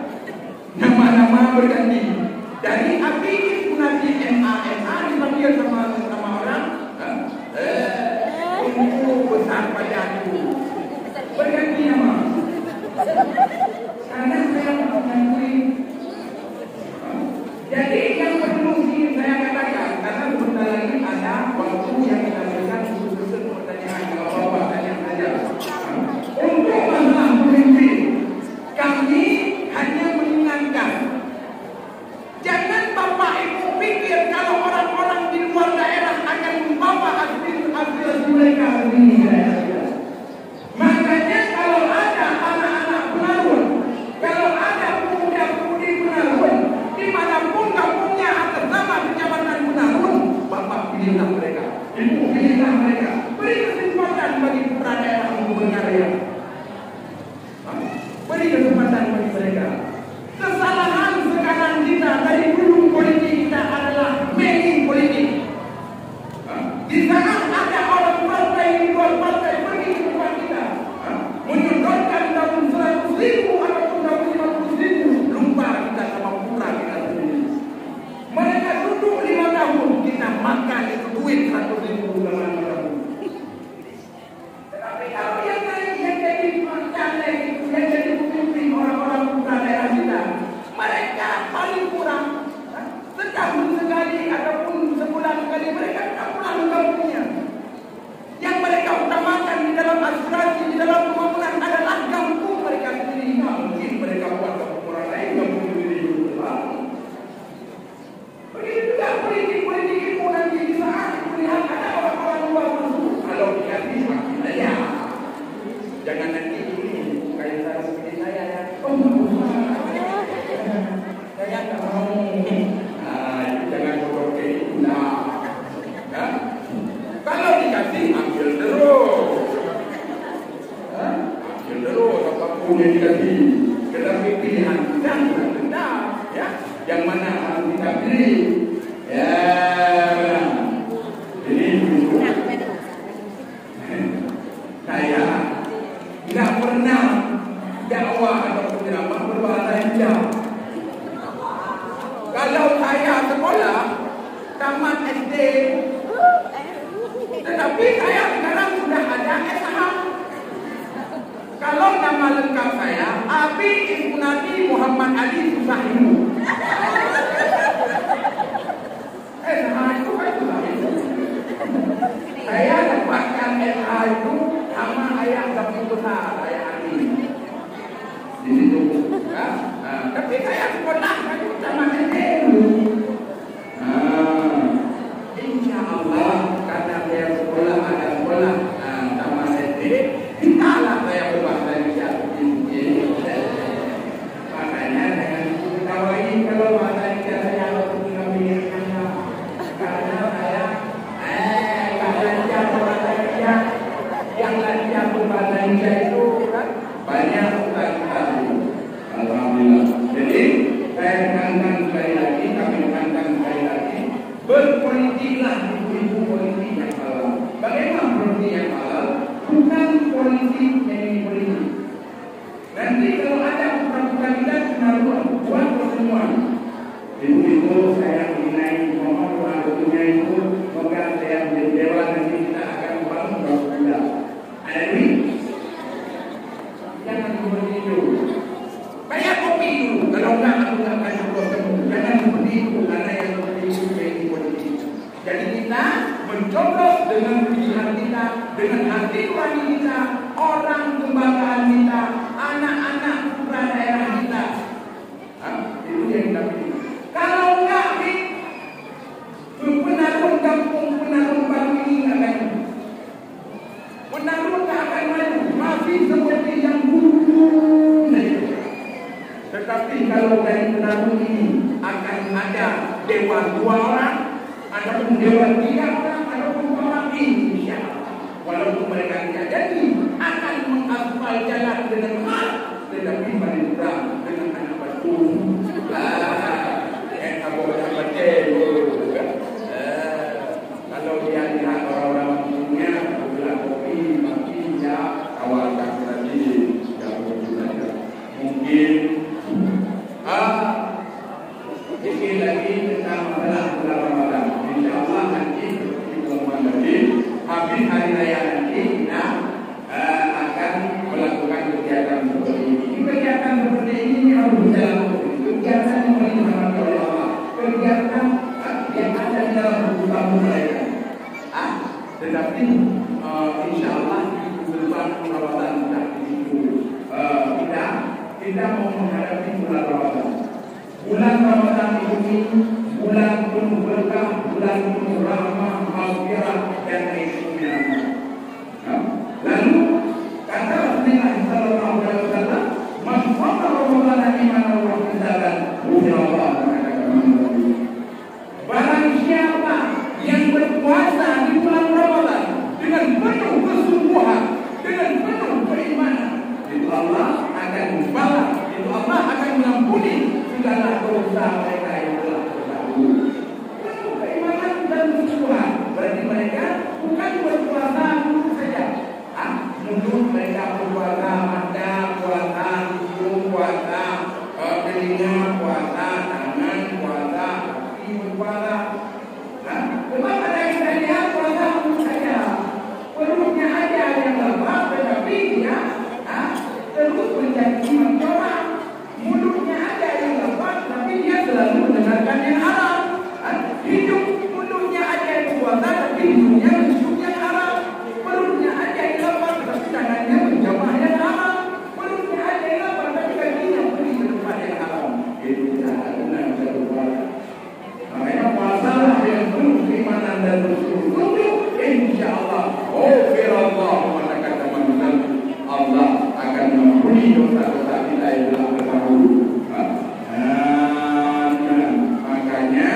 Nama-nama berganti. Dari Abidin Munadi MA dipanggil sama orang. Tunggu besar padaku. Berganti nama. Karena saya mengakui. Jadi yang perlu saya katakan, karena sebentar lagi ada waktu yang kita berikan untuk pertanyaan. Kalau bapak tanya saja. Untuk masalah pemimpin, kami hanya mengingatkan. Jangan bapak ibu pikir kalau orang-orang di luar daerah akan membawa hasil mereka begini. Makanya kalau ada anak-anak penaruh jadi ambil terus. Ambil terus apapun yang dikasih. Tetapi pilihan kita bukan dendam, ya. Yang mana harus kita pilih, ya. Jadi saya nggak pernah dakwah atau ceramah berbahasa India. Kalau saya sekolah tamat SD, tetapi saya sekarang sudah ada SH. Kalau nama lengkap saya Abi Ibnadi Muhammad Ali Susahimu. SH itu kan Susahimu. Saya dapatkan SH itu sama ayah Dapi besar, ayah Ali. Di situ, ya. Tapi saya sekolah sama SD. Insya Allah karena saya sekolah ada sekolah sama SD, tidaklah saya berbahasa Indonesia. Makanya jangan diketahui kalau bahasa Indonesia saya harus mengambilkan karena saya bahasa Indonesia yang lancar berbahasa Indonesia itu kan banyak ustaz-ustaz. Alhamdulillah. Jadi saya tekankan sekali lagi, kami tekankan sekali lagi, berpolitiklah ibu-ibu politik yang halal. Bagaimana politik yang halal? Bukan politik yang politik. Nanti kalau ada bukan kita menaruh buat pertemuan. Ibu-ibu saya mengenai mohon waktunya itu, semoga saya menjadi dewan nanti kita akan membangun berbulan. Ada duit? Jangan seperti itu. Bayar kopi dulu. Kalau enggak, aku tak akan bertemu. Jangan seperti itu. Karena yang seperti itu jadi politik. Jadi kita mencoblos dengan pilihan kita, dengan hati nurani kita, orang kebanggaan kita, anak-anak putra daerah kita. Itu yang kita pilih. Kalau enggak, penarung kampung, penarung baru ini enggak akan maju. Penarung enggak akan maju. Masih seperti yang dulu. Tetapi kalau dari penarung ini akan ada dewan 2 orang, ataupun dewan 3 orang, ataupun 2 orang, insya Allah. Walaupun mereka tidak jadi, akan mengaspal jalan dengan hal, tetapi mereka dengan anak batu. Kalau dia lihat orang-orang punya, bila kopi, mati, ya, kawasan tadi, yang saja. Mungkin ini lagi tentang masalah bulan Ramadan. Insya Allah nanti seperti pertemuan tadi, habis hari raya nanti kita akan melakukan kegiatan seperti ini. Kegiatan seperti ini harus berjalan. Kegiatan yang dilakukan oleh Allah. Kegiatan yang ada di dalam buku-buku mereka. Tetapi insya Allah di bulan Ramadan sudah itu kita mau menghadapi bulan Ramadan. Bulan Ramadan ini bulan penuh berkah, bulan penuh rahmah, maghfirah dan keistimewaan. Lalu kata Rasulullah sallallahu alaihi wasallam, "Man qama Ramadan imanan wa ihtisaban, ghufira lahu ma taqaddama." Barang siapa yang berpuasa di bulan Ramadan dengan penuh kesungguhan, dengan penuh keimanan, itu Allah akan membalas, itu Allah akan mengampuni segala dosa mereka yang telah terdahulu. Penuh keimanan dan kesungguhan, berarti mereka bukan berpuasa dulu saja. Menurut mereka berpuasa mata, puasa hidung, puasa telinga, puasa tangan, puasa kaki, puasa. Sebab ada yang saya puasa dulu saja. Perutnya aja yang lapar, tetapi dia terus menjadi mencoba. Mulutnya ada yang lapar, tapi dia selalu mendengarkan yang haram. Hidup mulutnya ada yang puasa, tapi hidungnya hidup yang haram. Perutnya ada yang lapar, tapi tangannya menjamah yang haram. Perutnya ada yang lapar, tapi kakinya pergi ke tempat yang haram. Itu tidak benar satu puasa. Makanya puasalah yang penuh keimanan dan bersungguh-sungguh. Insya Allah, ghufirallahu ma taqaddama min dzambi. Allah akan mengampuni dosa-dosa kita yang telah terdahulu. Makanya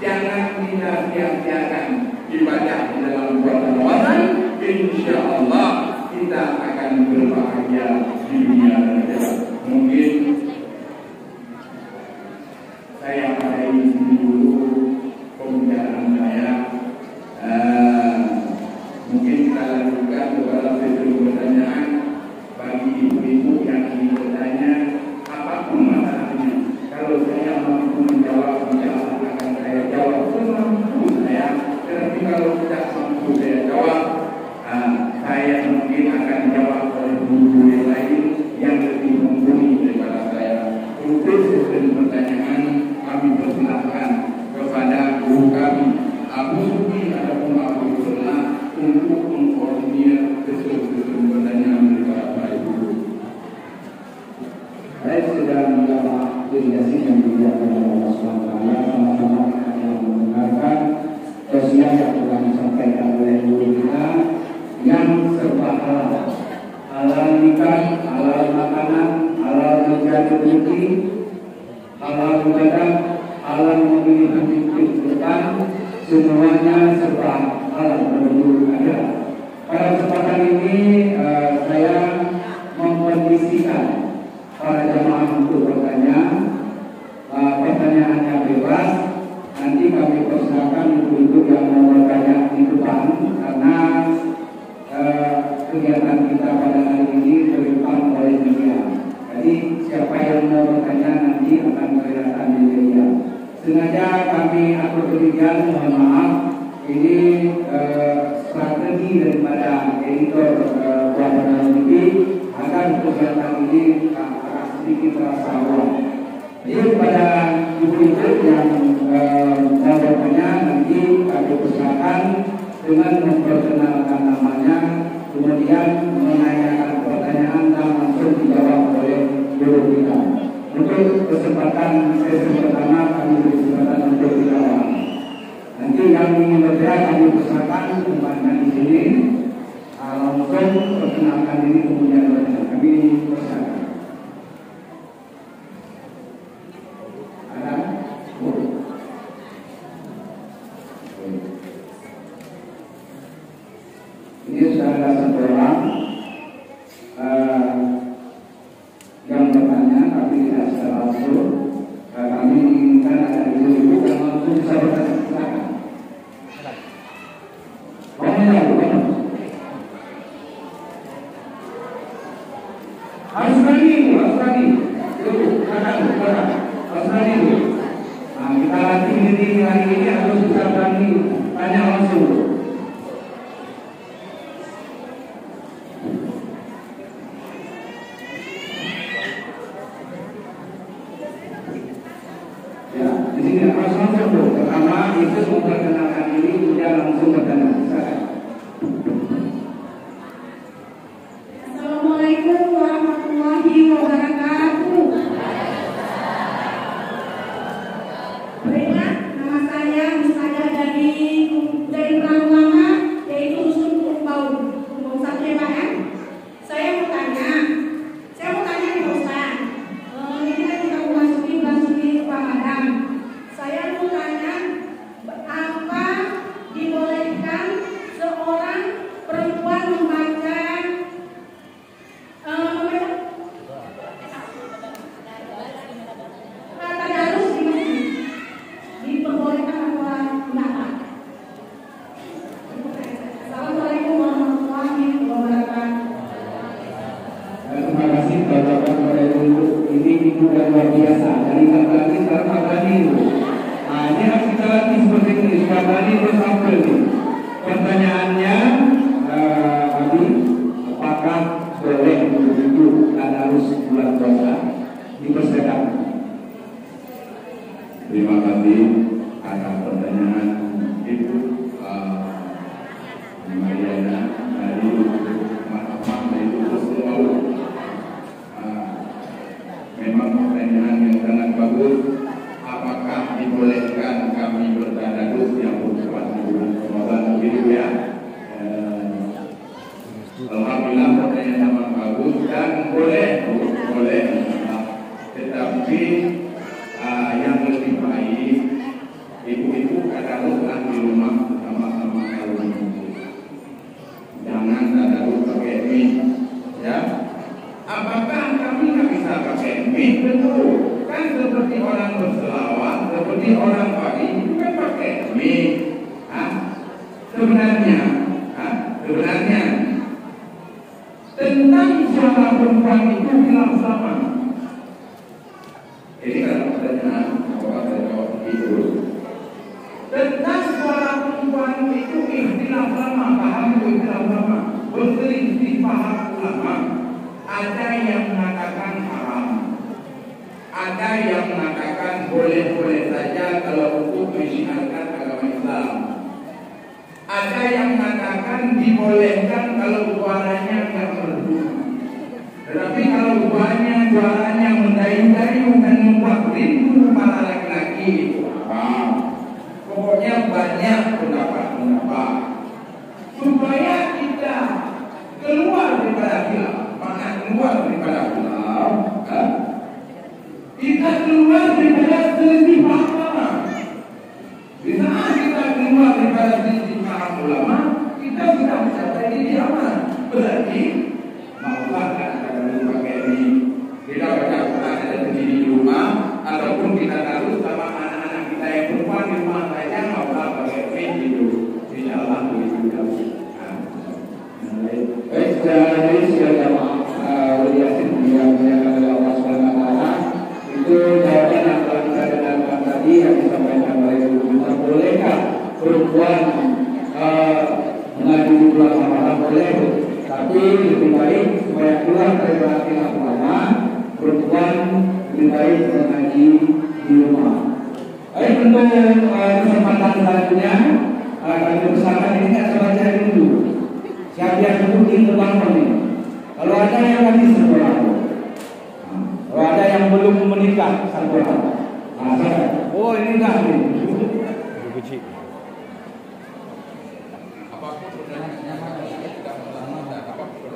jangan kita sia-siakan ibadah di dalam bulan Ramadan. rezeki, halal ibadah, halal memilih hidup depan, semuanya serba halal menuju akhirat. Pada kesempatan ini saya mengkondisikan para jamaah untuk bertanya. Pertanyaannya bebas. Nanti kami persilakan ibu-ibu yang mau bertanya di depan, karena kegiatan kita pada hari ini direkam oleh media. Jadi siapa yang mau bertanya nanti akan kelihatan di media. Sengaja kami atur demikian, mohon maaf. Ini strategi daripada editor Buatan TV agar kegiatan ini akan sedikit terasa awal. Jadi pada ibu-ibu yang mau bertanya nanti kami persilakan dengan memperkenalkan namanya, kemudian menanyakan pertanyaan dan langsung dijawab oleh guru kita. Untuk kesempatan sesi pertama kami beri kesempatan untuk dijawab. Nanti yang ingin bertanya kami persilakan tempatnya di sini, langsung perkenalkan diri kemudian bertanya. Kami persilakan. Ini sudah ada satu orang yang bertanya, tapi tidak secara langsung. Kami inginkan ada ibu-ibu yang langsung bisa bertanya. Silakan. Harus berani. Harus berani. Nah, kita latih diri hari ini harus bisa berani tanya langsung. Di sini harus langsung dulu. Pertama itu memperkenalkan diri, kemudian langsung bertanya. Silakan. Assalamualaikum warahmatullahi wabarakatuh. Baiklah, nama saya Mustada dari Ulama, yaitu Rusun Kumpau 1 ya Pak ya. Saya mau tanya nih Pak Ustaz. Ini kan kita memasuki bulan suci Ramadan. Saya mau tanya, apa dibolehkan seorang perempuan membaca tadarus di masjid? Diperbolehkan atau enggak Pak? Assalamualaikum warahmatullahi wabarakatuh. Terima kasih Bapak kepada ibu. Ini ibu yang luar biasa. Dari lagi sekarang Abani ibu. Nah, ini harus kita latih seperti ini. Abani bersampel nih. Pertanyaannya, Abi, apakah boleh ibu tadarus bulan puasa? Dipersilakan. Terima kasih atas pertanyaan Ibu Mariana dari Mahkamah dari Kumpau. Memang pertanyaan yang sangat bagus. Apakah dibolehkan kami bertadarus yang berpuasa di bulan Ramadan begitu ya? Alhamdulillah pertanyaan sangat bagus dan boleh. Tetapi yang lebih baik ibu-ibu tadaruslah di rumah sama-sama kalau jangan tadarus pakai mic, ya. Apakah kami nggak bisa pakai mic? Tentu kan seperti orang berselawat, seperti orang pagi itu kan pakai mic. Sebenarnya tentang suara perempuan itu bilang sama. Ini kalau pertanyaan apakah saya jawab begitu? Tentang suara perempuan itu istilah lama, paham itu istilah lama, berselisih paham ulama. Ada yang mengatakan haram, ada yang mengatakan boleh-boleh saja kalau untuk menyiarkan agama Islam. Ada yang mengatakan dibolehkan kalau suaranya nggak merdu. Tetapi kalau suaranya mendayu-dayu dan membuat rindu para laki-laki itu pokoknya banyak pendapat supaya kita keluar daripada khilaf. Maka keluar daripada khilaf, kita keluar daripada selisih ulama. Di saat kita keluar daripada selisih para ulama, kita sudah mencapai titik aman. Berarti maulah kadang-kadang pakai ini kita baca Quran ada sendiri di rumah, ataupun kita taruh sama anak-anak kita yang perempuan di rumah saja, maulah pakai pen itu. Insyaallah begitu. Jadi siapa Yasin yang menyatakan Allah Subhanahu Wa Taala itu jawaban yang telah kita dengarkan tadi yang disampaikan oleh Ibu. Bolehkah perempuan mengadu ulama? Boleh, tapi lebih baik supaya keluar dari laki-laki ulama, perempuan lebih baik mengaji di rumah. Baik, untuk kesempatan selanjutnya kami bersama ini saya baca dulu. Siapa yang mungkin terbangun ini? Kalau ada yang lagi sekolah, kalau ada yang belum menikah sekolah, oh ini enggak nih. Apapun sebenarnya kita ulama dan apapun.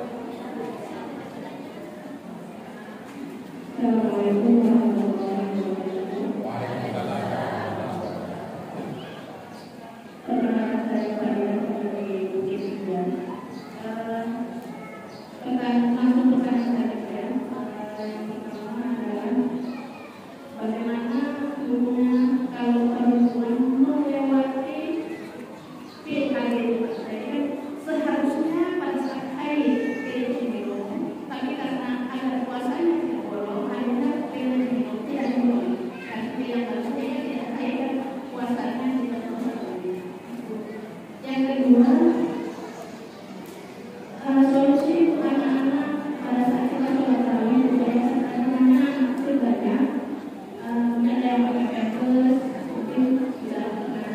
Assalamualaikum warahmatullahi wabarakatuh. Waalaikumsalam. Perkenalkan saya Faria dari Bukit Tiga. Langsung pertanyaan saya. Yang pertama adalah bagaimana hukumnya kalau perempuan melewati PKD itu? Seharusnya pada saat haid itu minum, tapi karena ada puasanya tidak boleh, hanya pilih minum tidak boleh. Karena yang harusnya tidak haid dan puasanya tidak boleh. Yang kedua, solusi untuk anak-anak pada saat kita sholat tarawih supaya anak-anaknya berbaca, ada yang pakai pampers, mungkin bisa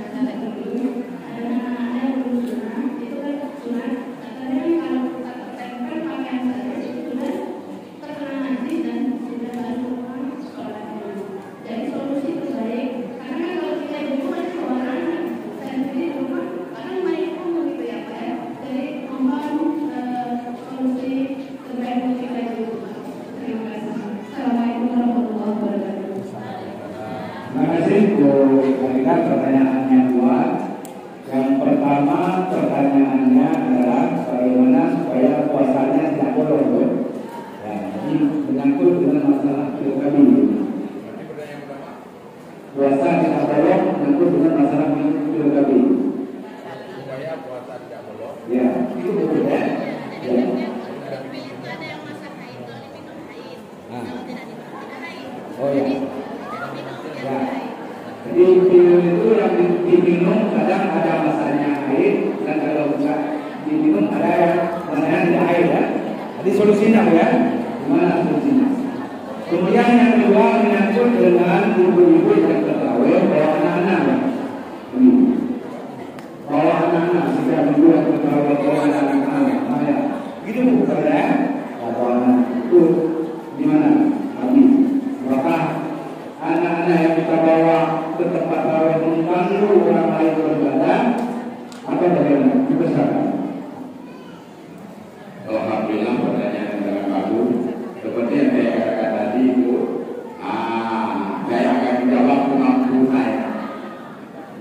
cara dulu. Ada anak-anak yang belum sunat, itu kan sunat. Katanya kalau kita tempel pakaian saja itu sudah terkena najis dan sudah harus sholat dulu. Jadi solusi terbaik, karena kalau kita di rumah seorang saya sendiri di rumah, kadang main umum gitu ya Pak ya. Jadi mohon solusi terbaik untuk kita di rumah. Terima kasih. Assalamualaikum warahmatullahi wabarakatuh. Terima kasih Bu Alika. Pertanyaan yang dua. Yang pertama pertanyaannya adalah bagaimana supaya puasanya tidak bolong, Bu? Ya, ini menyangkut dengan masalah kami. Berarti pertanyaan pertama, Puasa tidak bolong menyangkut dengan masalah kami. supaya puasa tidak bolong. Ya, itu betul ya. Ya. Ada yang masa haid, kalau diminum haid. Ah. Kalau tidak diminum tidak haid. Oh ya. Tidak diminum tidak Ya. haid. Jadi pil itu yang diminum kadang ada masanya haid dan kalau enggak diminum ada yang masanya tidak haid ya. Jadi solusinya Bu ya. Gimana solusinya? Kemudian yang kedua menyangkut dengan ibu-ibu yang terawih bawa anak-anak ya. Bawa anak-anak sudah ibu yang terawih bawa anak-anak. Nah, ya. Gitu Bu ya. Bawa anak itu gimana? Habis. Maka anak-anak yang kita bawa ke tempat tarawih mengganggu orang lain beribadah atau bagaimana? Dibesarkan. Alhamdulillah pertanyaan yang sangat bagus. Seperti yang saya katakan tadi itu, saya akan menjawab kemampu saya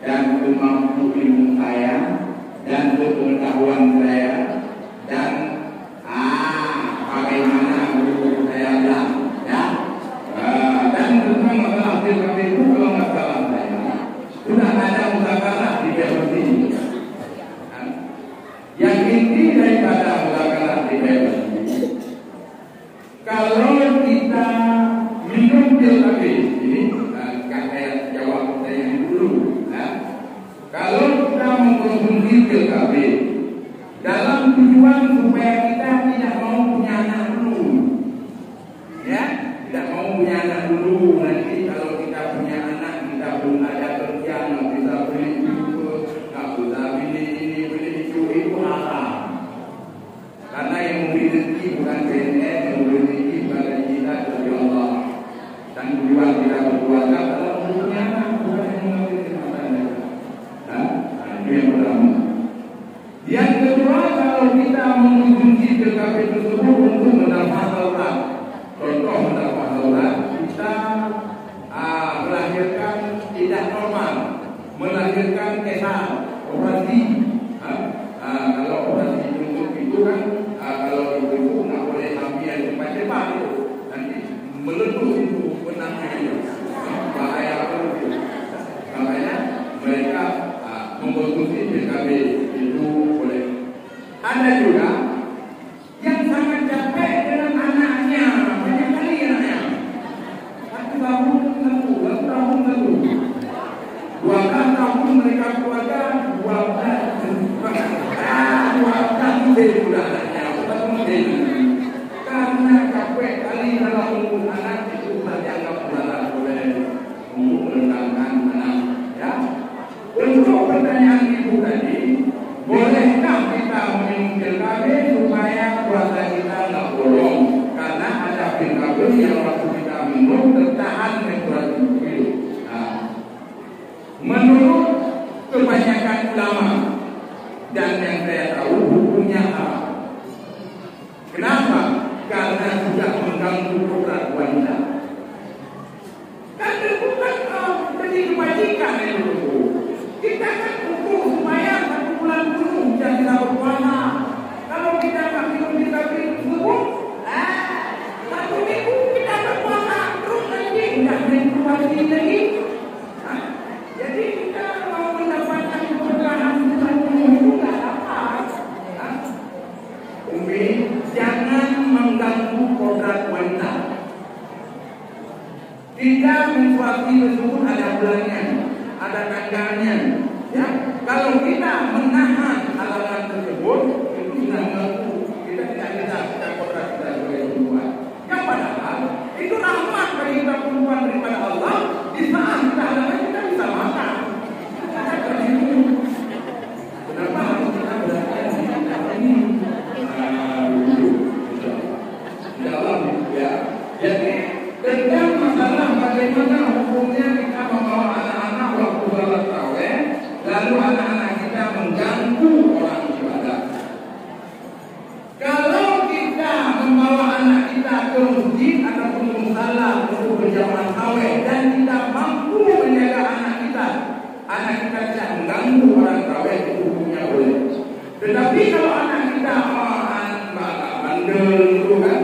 dan kemampu ilmu saya dan pengetahuan saya dan bagaimana guru saya lah, ya. Dan tentang masalah PKB itu kalau nggak salah saya sudah ada musakarah di PLC. Yang inti daripada musakarah di PLC, kalau kita minum pil habis, ini kan saya jawab saya yang dulu. Kalau kita mengkonsumsi pil habis dalam tujuan supaya kita tidak mau punya anak dulu, ya, tidak mau punya anak dulu. Nanti kalau kita punya anak kita belum ada kerja, nggak bisa beli buku, nggak bisa beli ini beli itu haram. Karena yang memberi rezeki bukan PNS, yang memberi rezeki bukan dari kita dari Allah. Dan tujuan kita berpuasa adalah untuk punya anak, bukan yang mengambil kesempatan. Itu yang pertama. Yang kedua, kalau kita mengkonsumsi Ada juga yang sangat capek dengan anaknya, banyak kali anaknya. 1 tahun satu, 2 tahun satu, 12 tahun mereka keluarga, 12 model sudah anaknya, 1 model. Karena capek kali dalam mengurus anak itu dianggap berat oleh untuk menenangkan anak. Ya, untuk pertanyaan ibu tadi, bolehkah kita menyingkir kabel supaya puasa kita nggak bolong? Karena ada kabel yang waktu kita minum tertahan membuat hidup. Nah, menurut kebanyakan ulama dan yang saya tahu hukumnya haram. Kenapa? Karena sudah mengganggu kodrat wanita. Karena bukan jadi kebajikan itu. Kita kan ukur supaya 1 bulan penuh dan kita berpuasa. Kalau kita tak minum kita minum, 1 minggu kita berpuasa terus nanti tidak menstruasi lagi. Jadi kita mau mendapatkan keberkahan bulan penuh itu tidak dapat. Umi, jangan mengganggu kodrat wanita. Tidak menstruasi tersebut ada bulannya, ada tanggalnya. Ya, kalau kita menahan halangan tersebut, itu sudah mengganggu. Kita tidak bisa kita kodrat kita sebagai perempuan. Yang padahal itu rahmat bagi kita perempuan daripada Allah. Di saat kita halangan kita bisa makan. Kenapa harus kita berada ini? Dalam ya, jadi tentang masalah bagaimana hukumnya kita membawa anak-anak waktu sholat tarawih, lalu anak-anak kita mengganggu orang ibadah. Kalau kita membawa anak kita ke masjid ataupun musala untuk berjamaah tarawih dan kita mampu menjaga anak kita tidak mengganggu orang tarawih, itu hukumnya boleh. Tetapi kalau anak kita bandel itu kan,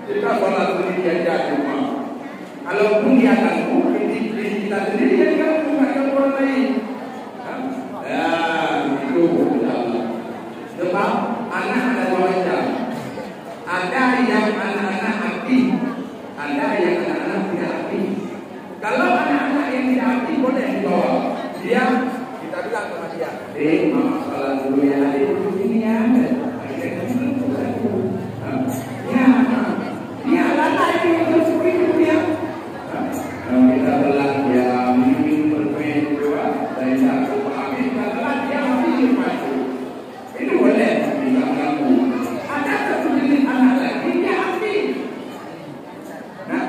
kita sholat sendiri aja cuma. Kalaupun dia ganggu, kita sendiri yang ganggu, bukan orang lain. Ya, itu sebab anak ada 2 macam. Ada yang anak-anak aktif, ada yang anak-anak tidak aktif. Kalau anak-anak yang tidak aktif boleh dibawa. Dia, kita bilang sama dia, mama sholat dulu ya, adik duduk sini ya. Ya, lata itu yang seperti itu ya. Kita bilang ya, mungkin bermain juga, dan tidak pahami. Kalau dia masih itu, itu boleh diganggu. Ada satu jenis anak lagi dia aktif. Nah,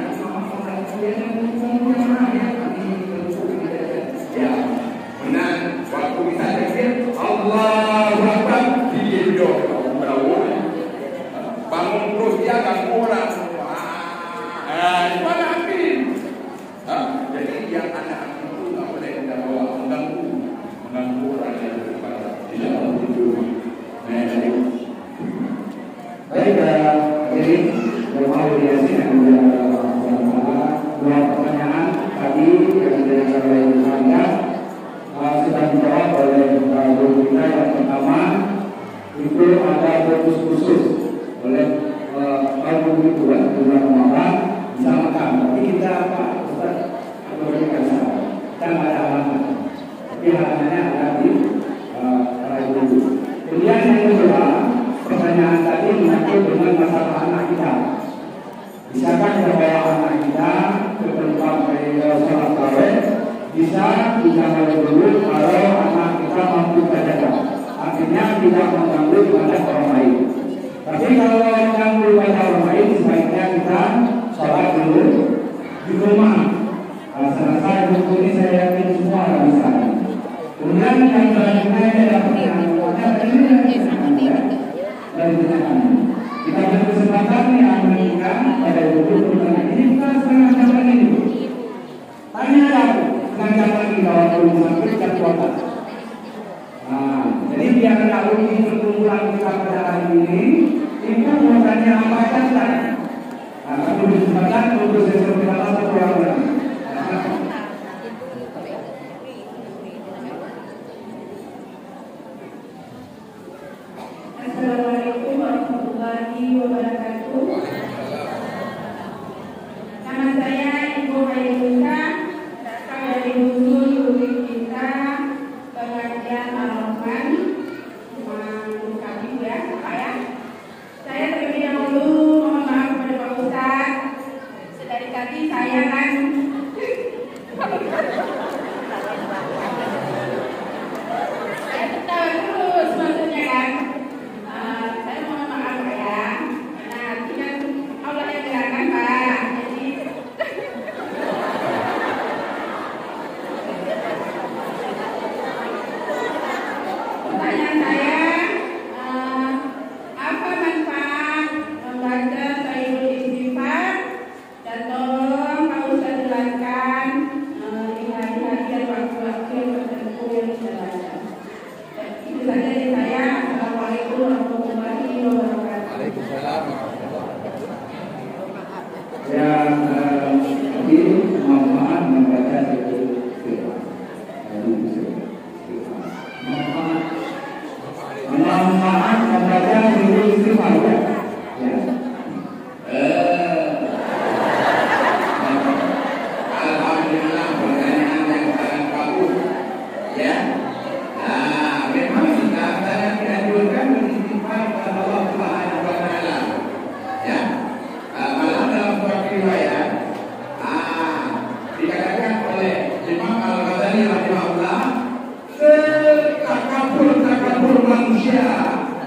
ya, benar. Waktu kita kecil, Allahu Akbar, dia hidup. Bangun terus dia ganggu orang semua. Itu anak aktif. Jadi yang anak aktif itu nggak boleh kita bawa mengganggu orang yang beribadah. Tidak boleh itu. Baik, jadi mau dihasilkan dua pertanyaan tadi yang diajukan oleh Anda sudah dijawab oleh guru kita. Yang pertama itu ada bonus khusus oleh kalau begitu bulan Ramadan bisa makan. Tapi kita Pak Ustaz berikan saran, kita nggak ada halangan. Tapi halangannya ada di para guru. Kemudian yang kedua, pertanyaan tadi menyangkut dengan masalah anak kita. Bisakah kita bawa anak kita ke tempat sholat tarawih? Bisa dijawab dulu kalau anak kita mampu menjaga. Artinya tidak mengganggu ibadah orang lain. Tapi kalau mengganggu ibadah orang lain, sebaiknya kita sholat dulu di rumah. Selesai buku ini saya yakin semua ada bisa. Kemudian yang selanjutnya adalah pertanyaan kita berkesempatan nih menunjukkan pada buku pertanyaan ini bukan setengah jam lagi. Tanya aku setengah jam lagi kalau belum sampai jam kuota. Jadi biar kalau ini perkumpulan kita pada hari ini, ibu mau kesempatan untuk sesi pertama perwakilan. Assalamualaikum warahmatullahi wabarakatuh. Nama saya Ibu Hairunisa, datang dari Dusun Bumi Cinta, pengajian Al-Rahman. Mohon kami ya, Pak ya. Saya terlebih dahulu mohon maaf kepada Pak Ustadz. Sedari tadi saya kan saya ketawa terus maksudnya kan. Saya mohon maaf Pak ya. Karena nanti kan Allah yang gerakan Pak. Jadi pertanyaan saya, apa manfaat membaca Sayyidul Istighfar, dan tolong Pak Ustadz jelaskan di hari-hari dan waktu-waktu tertentu yang bisa baca. Itu saja dari saya. Assalamualaikum warahmatullahi wabarakatuh. Waalaikumsalam. Yang tadi manfaat membaca Sayyidul Istighfar. Manfaat membaca Sayyidul Istighfar ya. Alhamdulillah, pertanyaan yang sangat bagus. Ya. Nah, memang kita sangat dianjurkan beristighfar kepada Allah Subhanahu wa taala. Ya. Malah dalam suatu riwayat dikatakan oleh Imam Al-Ghazali rahimahullah, takabur manusia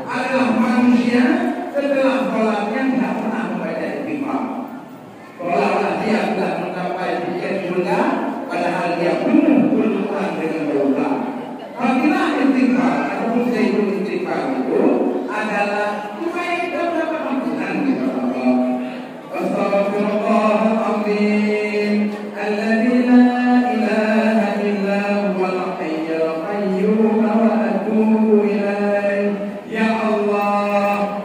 adalah manusia setelah sholatnya tidak pernah membaca istighfar. Seolah-olah dia telah mencapai tiket surga, padahal dia penuh berdoa dengan dosa. Apabila istighfar ataupun Sayyidul Istighfar itu adalah supaya kita mendapat ampunan kepada Allah. Astaghfirullahaladzim, alladzi la ilaha illa huwal hayyul qayyum wa atubu ilaih. Ya Allah,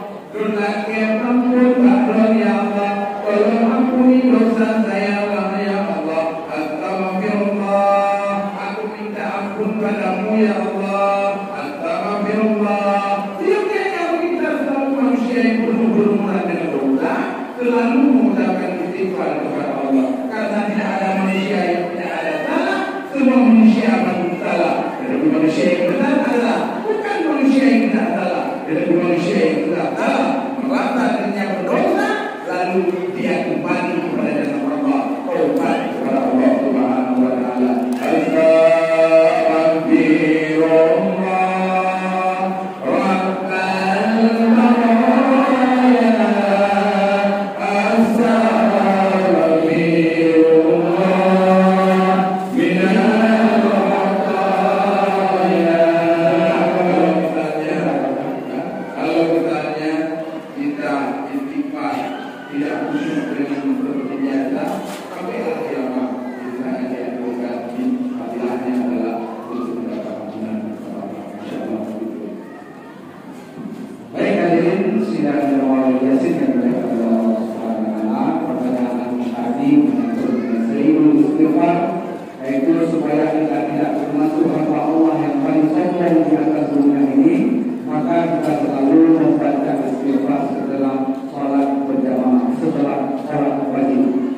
laki ampun Pak ya Allah, tolong ampuni dosa saya ya Allah. Astagfirullah, aku minta ampun padamu ya Allah. Astagfirullah. Tiap-tiap kita selalu manusia yang penuh berumuran dengan dosa, selalu mengucapkan istighfar kepada Allah. Karena tidak ada manusia yang tidak ada salah, semua manusia bersalah. Tetapi manusia yang benar adalah bukan manusia yang tidak salah, tetapi manusia yang tidak salah merasa dirinya berdosa, lalu dia kembali kepada jalan Allah, taubat kepada Allah Subhanahu wa taala. Astagfirullah Rabbal baraya, astagfirullah minal khataya. Kalau misalnya kita istighfar tidak khusyuk dengan seperti biasa, sampailah kiamat kita akan bukan fadilahnya adalah untuk mendapat ampunan kepada Allah. Insyaallah begitu. Baik hadirin sidang yang yasin yang dimuliakan Allah Subhanahu wa taala, pertanyaan tadi menyangkut dengan Sayyidul Istighfar, yaitu supaya kita tidak termasuk hamba Allah yang paling sombong di atas dunia ini, maka kita selalu membaca istighfar setelah sholat berjamaah, setelah sholat wajib.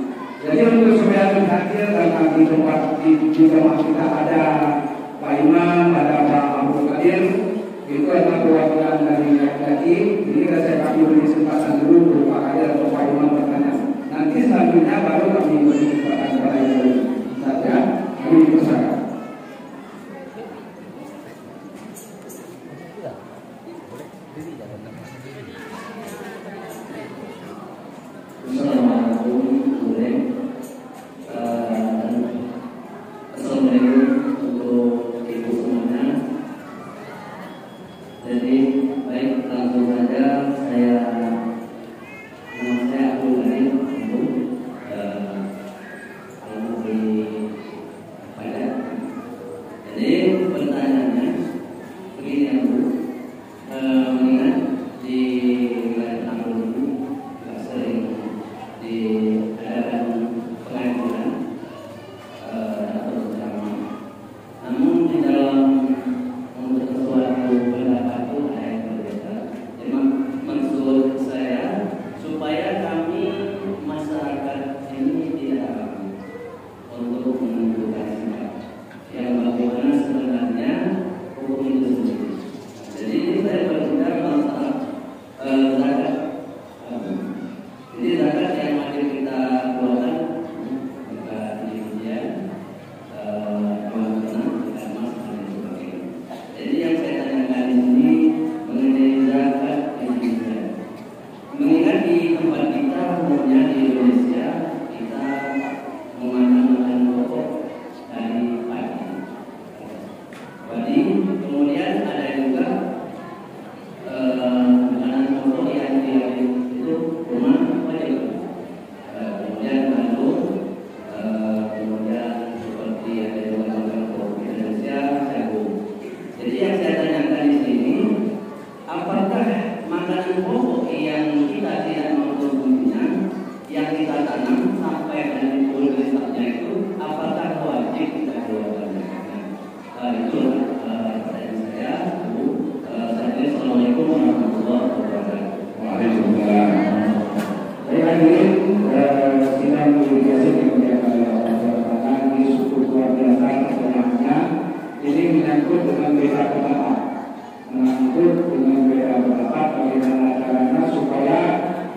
Jadi untuk supaya hadir dan di tempat di jamaah kita ada Pak Imam, ada Pak Abdul Qadir, itu adalah perwakilan dari laki-laki. Ini saya kami beri kesempatan dulu untuk Pak Qadir atau Pak Imam bertanya. Nanti selanjutnya baru kami beri kesempatan kepada yang lain. Saja kami persilakan. Assalamualaikum untuk ibu semuanya. Jadi baik, langsung saja nama saya Abdul Ghani.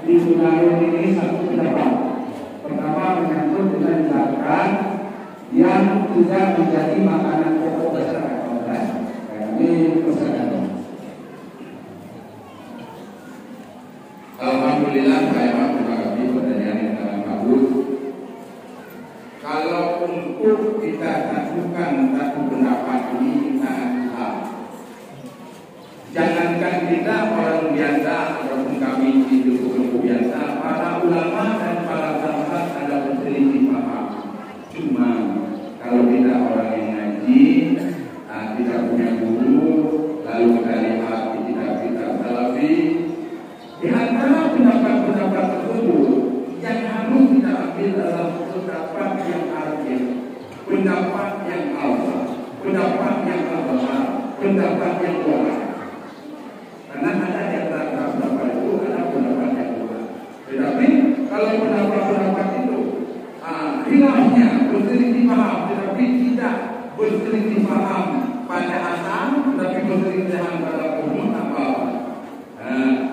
di Sunarun ini satu pendapat. Pertama menyangkut dengan zakat yang tidak menjadi makanan pokok masyarakat. Ini persyaratan. Alhamdulillah saya terima kasih pertanyaan yang sangat bagus. Kalau untuk kita satukan satu pendapat ini sangat susah. Jangankan kita orang biasa ataupun kami itu kelompok biasa, para ulama dan para sahabat ada berselisih paham. Cuma kalau kita orang yang ngaji, kita punya guru, lalu kita lihat di kitab-kitab salafi, di antara pendapat-pendapat tersebut yang harus kita ambil dalam pendapat yang adil, pendapat yang awal, pendapat yang abal, pendapat yang waras. Karena ada yang pendapat itu ada pendapat yang waras. Tetapi kalau pendapat-pendapat itu hilangnya berselisih paham, tetapi tidak berselisih paham pada asal, tetapi berselisih paham pada umum apa?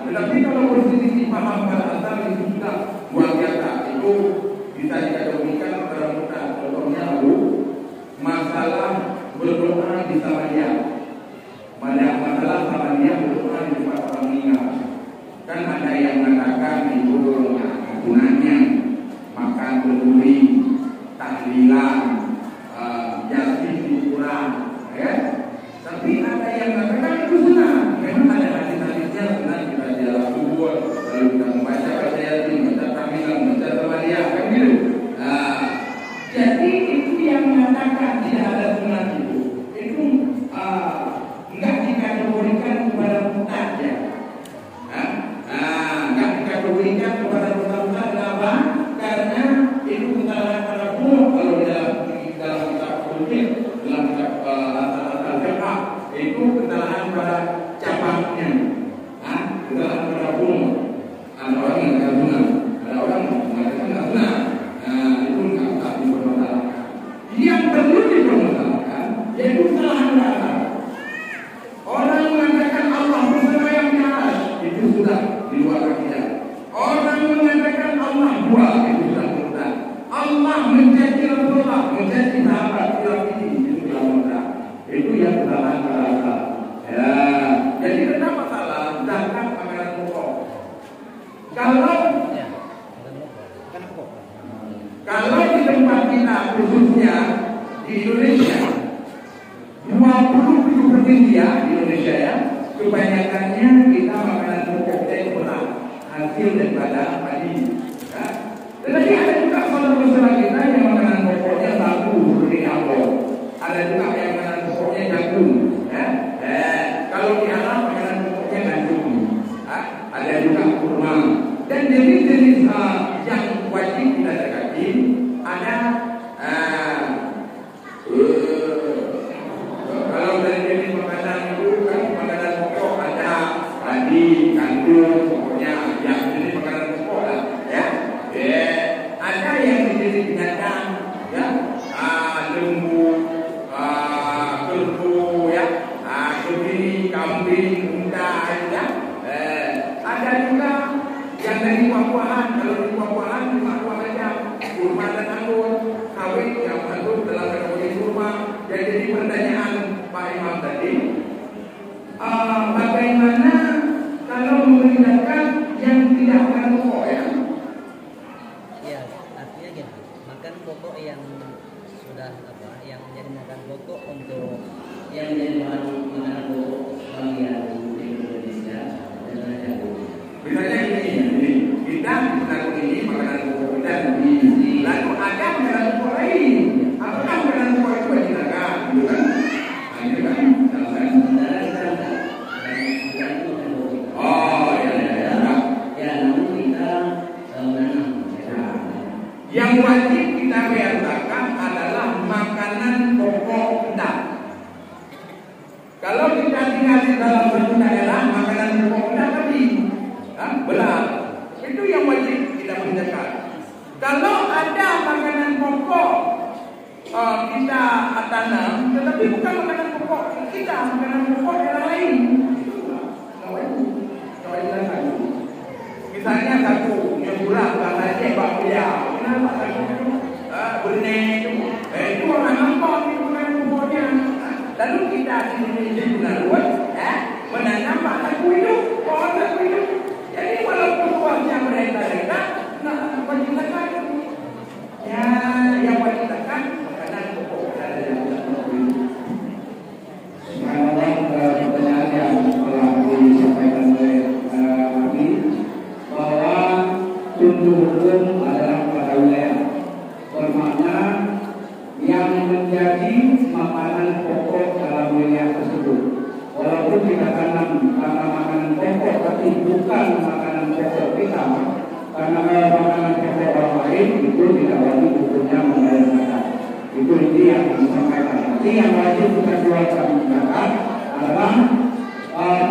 Tetapi kalau berselisih paham pada asal itu sudah luar biasa. Itu bisa dikategorikan secara mudah. Contohnya masalah berdoa di Samaria. Masalah Samaria berdoa di tempat orang meninggal. Kan ada yang mengatakan itu gunanya makan berduri, tahlilan, yasin di Quran, ya. Tapi ada yang mengatakan itu sunnah. Memang ada hadis-hadisnya benar kita jalan kubur, lalu kita membaca yasin, baca tahlilan, baca Samaria, kan gitu. Jadi itu yang mengatakan tidak ada sunnah itu enggak dikategorikan kepada mutad ya. Enggak dikategorikan kepada mutad. Kenapa? Karena itu kesalahan para ulama. Kalau dalam kitab fikih, dalam kitab al-fiqh itu kesalahan pada cabangnya. Kesalahan para ulama. Ada orang yang mengatakan sunnah, ada orang yang mengatakan tidak sunnah. Itu enggak dipermasalahkan. Yang perlu dipermasalahkan yaitu kesalahan dasar. Orang mengatakan Allah bersama yang di atas, itu sudah di luar akidah. Orang mengatakan Allah dua, itu sudah murtad. Allah menjadi Rasulullah, menjadi sahabat, itu sudah murtad. Itu yang kesalahan rasa. Ya, jadi kenapa salah? Zakat makanan pokok. Kalau di tempat kita khususnya di Indonesia 27% ya di Indonesia ya, kebanyakannya kita makanan pokok dan beras hasil daripada padi. Ya. Tetapi ada juga saudara-saudara kita yang makanan pokoknya sagu seperti apel, ada juga yang makanan pokoknya jagung. Ya. Kalau di Arab makanan pokoknya gandum, ada juga kurma. Dan jenis-jenis yang wajib kita dekati ada. Kalau dari jenis makanan itu kan makanan pokok ada padi, gandum, pokoknya yang jenis makanan pokok lah, ya. Ada yang jenis binatang, ya, lembu, kerbau, ya, kebiri, kambing, unta, ya. Ada juga yang dari buah-buahan. Kalau di buah-buahan cuma dua macam, kurma dan anggur. Sawit yang masuk dalam kategori kurma. Jadi pertanyaan Pak Imam tadi, bagaimana kalau membedakan yang tidak makan pokok ya? Ya, artinya gini, makan pokok yang sudah yang menjadi makan pokok untuk yang menjadi makanan pokok bagian di Indonesia adalah jagung. Misalnya ini, kita makanan ini makanan pokok kita di lalu ada makanan pokok lain. Apakah makanan pokok itu digunakan? Gitu kan? Itu kan yang wajib kita biasakan adalah makanan pokok kita. Kalau kita tinggal di dalam satu daerah, makanan pokok kita tadi benar. Itu yang wajib kita biasakan. Kalau ada makanan pokok kita tanam, tetapi bukan makanan pokok kita, makanan pokok yang lain, itu nggak wajib. Misalnya satu nyebulan bahasa Cebak dia, kenapa satu benih itu orang nampak di bulan umurnya. Lalu kita di Indonesia bulan luas, menanam bahasa hidup, pohon bahasa hidup. Jadi walaupun luasnya mereka dekat, wajibkan ya yang wajibkan makanan pokok ada yang pertanyaan yang telah disampaikan oleh Abi bahwa tuntuh hukum adalah pada wilayah bermakna yang menjadi makanan pokok dalam wilayah tersebut. Walaupun kita tanam makanan pokok, tapi bukan makanan pokok kita, karena makanan pokok orang lain itu tidak wajib hukumnya membayar zakat. Itu inti yang disampaikan. Nanti yang wajib kita keluarkan zakat adalah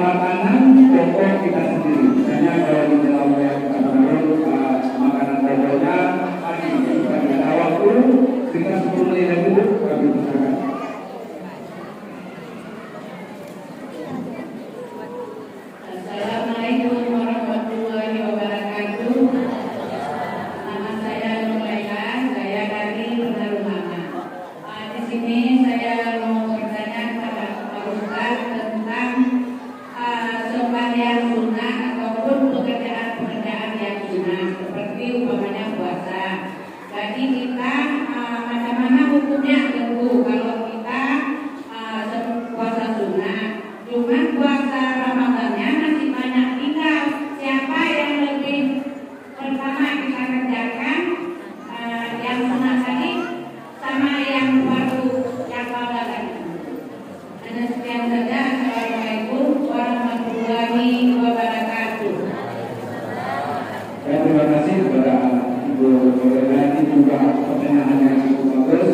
makanan pokok kita sendiri. Misalnya kalau di dalam wilayah kita menurut makanan pokoknya tadi kita ada waktu kita 10 menit dulu kami usahakan. Assalamualaikum warahmatullahi wabarakatuh. Nama saya Nurlaila, saya dari Penarumangan. Di sini saya mau bertanya kepada Pak Ustaz tentang sembahyang sunnah ataupun pekerjaan-pekerjaan yang sunnah seperti umpamanya puasa. Jadi kita macam-mana hukumnya tentu kalau kita puasa sunnah. Cuma puasa Ramadannya masih banyak tinggal. Siapa yang lebih pertama kita kerjakan yang sunnah tadi sama yang fardu yang pada tadi. Hanya sekian saja. Assalamualaikum warahmatullahi wabarakatuh. Terima kasih kepada Ibu Nurlaila, ini juga pertanyaan yang cukup bagus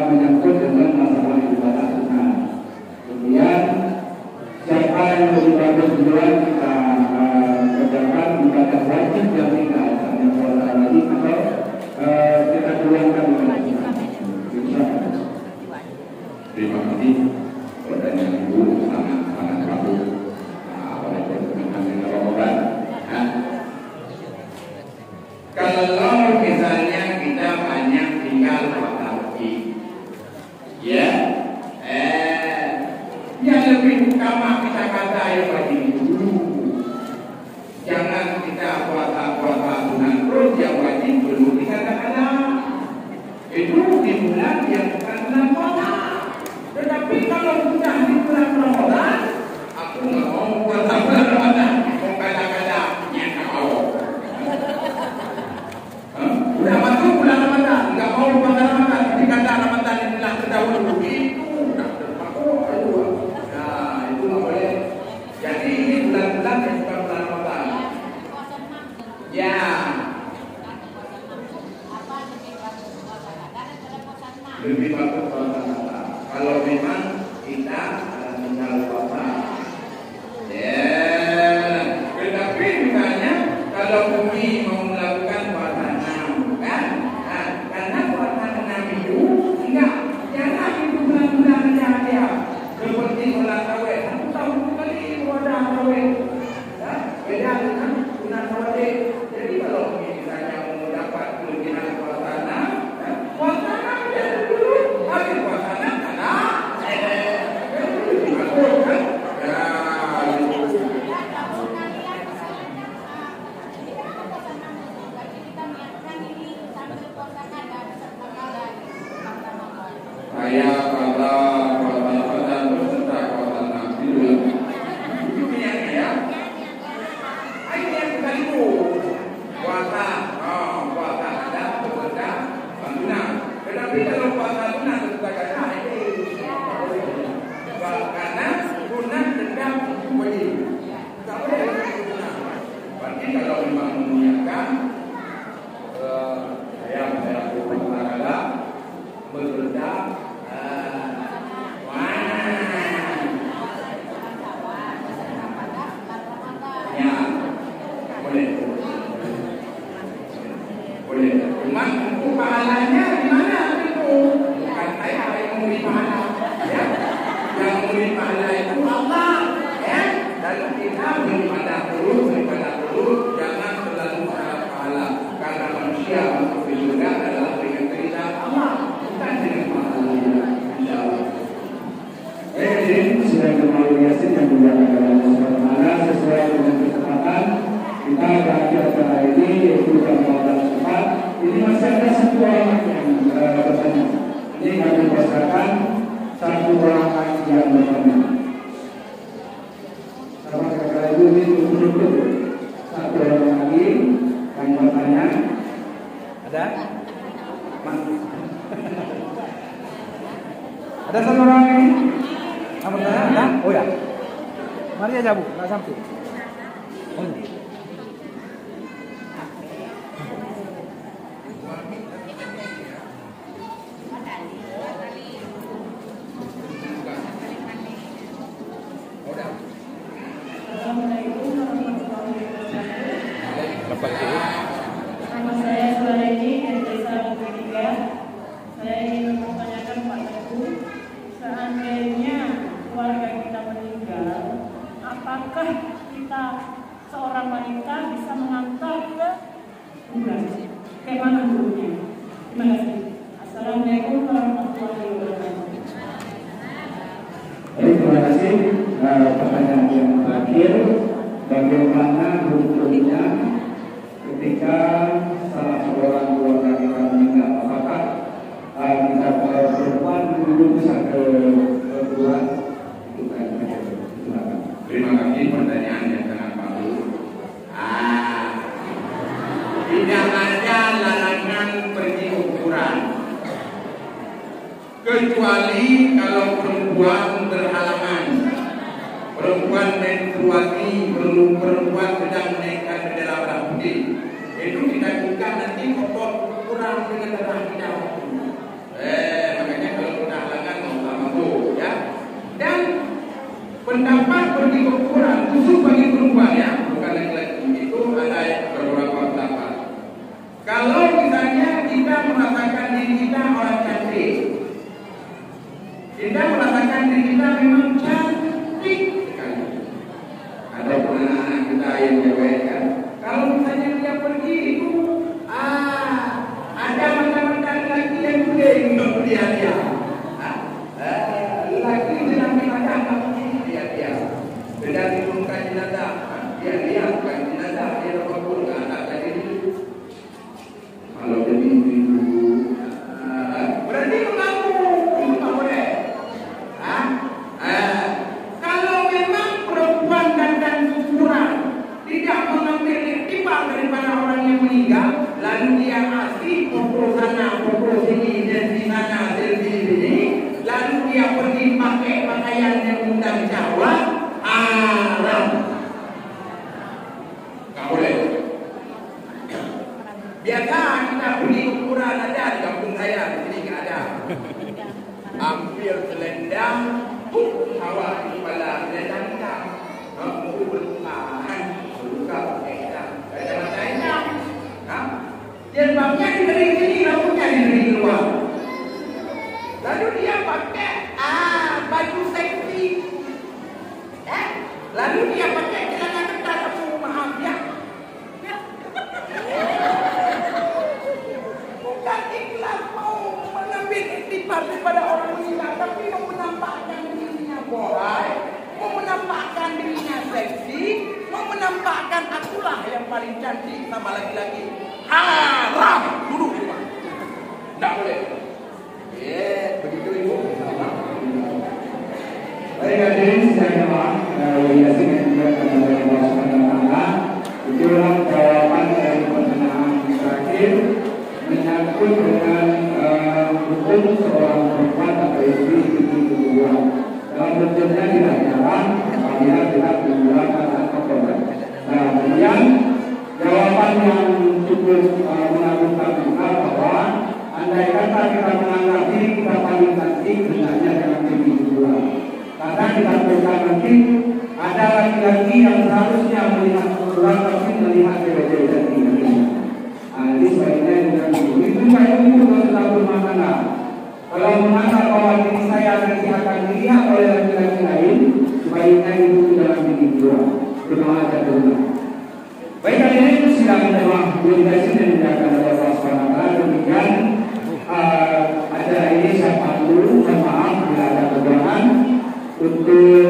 menyangkut dengan masalah ibadah sunnah. Kemudian siapa yang lebih bagus duluan kita kerjakan ibadah wajib yang tidak hanya puasa wajib atau kita keluarkan ibadah sunnah. Terima kasih pertanyaan Ibu sangat bagus. Walaupun dengan Ramadan. Kalau misalnya kita banyak tinggal puasa wajib, ya, yang lebih utama kita kata yang wajib dulu. Jangan kita puasa sunnah terus yang wajib dulu dikatakan. Itu di bulan yang bukan bulan puasa. Tetapi kalau sudah di bulan Ramadan, aku nggak mau puasa bulan Ramadan. Mau kata-kata yang nggak mau. Udah masuk bulan Ramadan, nggak mau puasa Ramadan. Dikata Ramadan yang telah terdahulu itu udah terpaku. Nah itu nggak boleh. Jadi ini bulan-bulan yang bukan bulan Ramadan. Ya. Lebih bagus puasa Natal. Kalau memang kita tinggal puasa, ya. Tetapi misalnya kalau bumi mau melakukan puasa 6, kan? Nah, karena puasa 6 itu enggak, jangan itu bulan-bulan dia. Seperti bulan Tawet, aku tahu sekali bulan Tawet. Ya, beda dengan bulan Tawet. Jadi kalau misalnya mau dapat kelebihan puasa 6, puasa 6 ya dulu, habis puasa 6 karena lebih bagus kan? Ya, saya pada beserta kawasan Nabi dulu. Itu niatnya ya. Akhirnya kita itu puasa, puasa ada beserta sunnah. Tetapi kalau puasa sunnah beserta kata itu karena sunnah tetap wajib. Tak boleh sunnah. Berarti kalau memang menyiapkan saya puasa beserta ya boleh. Cuma untuk pahalanya gimana itu? Bukan saya yang memberi pahala, ya. Yang memberi pahala itu Allah, ya. Lalu kita beribadah terus menghadiri acara ini yaitu jam 12.04. Ini masih ada satu orang yang bertanya. Ini kami persilakan satu orang lagi yang bertanya. Sama kakak ibu ini tutup. Satu orang lagi yang bertanya. Ada? Ada satu orang ini? Yang bertanya? Ada? Oh ya. Mari aja Bu, nggak sampai. Oh. Assalamualaikum warahmatullahi wabarakatuh. Nama saya Suareni dari Desa Bukitiga. Saya ingin mempertanyakan Pak Teguh, seandainya keluarga kita meninggal, apakah kita seorang wanita bisa mengantar ke kuburan? Bagaimana hukumnya? Terima kasih. Assalamualaikum warahmatullahi wabarakatuh. Terima kasih. Pertanyaan yang terakhir, bagaimana hukumnya ketika salah seorang keluarga kita meninggal? Apakah kita perempuan dulu bisa ke kuburan? Terima kasih pertanyaan yang sangat bagus. Tidak ada larangan pergi kuburan, kecuali kalau perempuan berhalangan, perempuan menstruasi, perempuan sedang menaikkan bendera merah putih. Itu kita buka nanti kotor kuburan dengan darah kita. Makanya kalau kita halangan nggak usah masuk, ya. Dan pendapat pergi ke kuburan khusus bagi perempuan, ya, bukan laki-laki, itu ada beberapa pendapat. Kalau misalnya kita merasakan diri kita orang cantik, kita merasakan diri kita memang cantik sekali. Ada anak-anak kita yang cewek kan, kalau misalnya dia pergi itu ada macam-macam laki yang kuning untuk dia. Laki sedang mengajar dia sedang diturunkan jenazah, dia bukan jenazah, dia dapat pun ke atas tadi. Kalau jadi itu berarti mengaku itu tak boleh. Kalau memang perempuan dan kuburan tidak mengambil iktibar daripada orang yang meninggal, lalu dia asli foto sana, foto sini, dan di sana, dan di sini, lalu dia pergi pakai pakaian yang undang Jawa, haram. Tak boleh. Biasa kita pergi kuburan ada di kampung saya, di sini tak ada. Ambil selendang, hawa di kepala selendang kita, muka bertahan, luka pakai kita. Ada macamnya. Jilbabnya dari sini, rambutnya dari luar. Lalu dia pakai baju seksi. Lalu dia pakai celana ketat, maaf ya. Bukan ikhlas mau mengambil iktibar daripada orang meninggal, tapi mau menampakkan dirinya bohai, mau menampakkan dirinya seksi, mau menampakkan akulah yang paling cantik sama laki-laki. Haram, duduk di rumah. Tak boleh. Begitu ibu. Baik hadirin sekalian, Yasin yang juga akan berbicara. Itulah jawaban dari pertanyaan terakhir menyangkut dengan hukum seorang perempuan atau istri di kuburan. Dalam bentuknya tidak jarang apabila kita menggunakan alkohol. Nah, kemudian jawaban yang cukup mengagumkan juga bahwa andai kata kita menganggap diri kita paling cantik, hendaknya jangan pergi kuburan. Karena kita berkata nanti ada laki-laki yang seharusnya melihat kuburan tapi melihat cewek-cewek cantik. Jadi sebaiknya dengan itu saya umur sudah berumah tangga. Kalau menganggap bahwa diri saya nanti akan dilihat oleh laki-laki lain, sebaiknya itu dalam diri kuburan. Berdoa aja dulu. Baik, kali ini silakan jemaah durasi dan dijaga oleh Allah SWT. Demikian acara ini saya pandu. Mohon maaf bila ada kekurangan untuk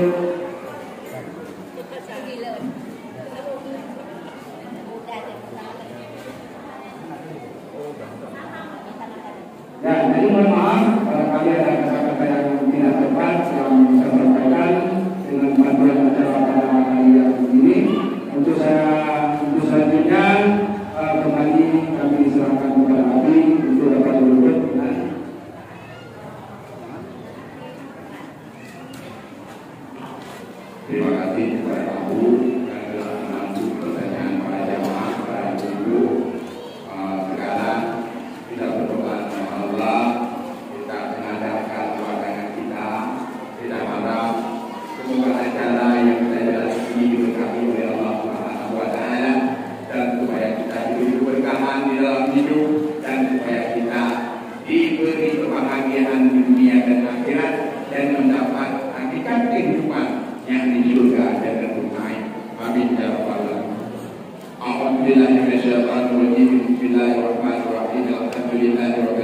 Ya, jadi mohon maaf barangkali ada kata-kata yang tidak tepat yang saya sampaikan dengan panduan acara pada hari yang ini. Untuk selanjutnya kembali kami serahkan kepada Abi untuk dapat berikut dengan terima kasih kepada Abu yang telah menantu pertanyaan para jamaah, para guru. Sekarang kita berdoa kepada Allah, kita mengadakan keluarga kita, kita harap semoga acara yang kita jalani ini diberkati oleh Allah Subhanahu wa Ta'ala, dan supaya kita diberi keberkahan di dalam hidup, dan supaya kita diberi kebahagiaan di dunia dan akhirat, dan mendapat hakikat kehidupan yang di surga dan berkah. Amin ya rabbal alamin. A'udzu billahi minasyaitonir rajim. Bismillahirrahmanirrahim. Alhamdulillahirabbil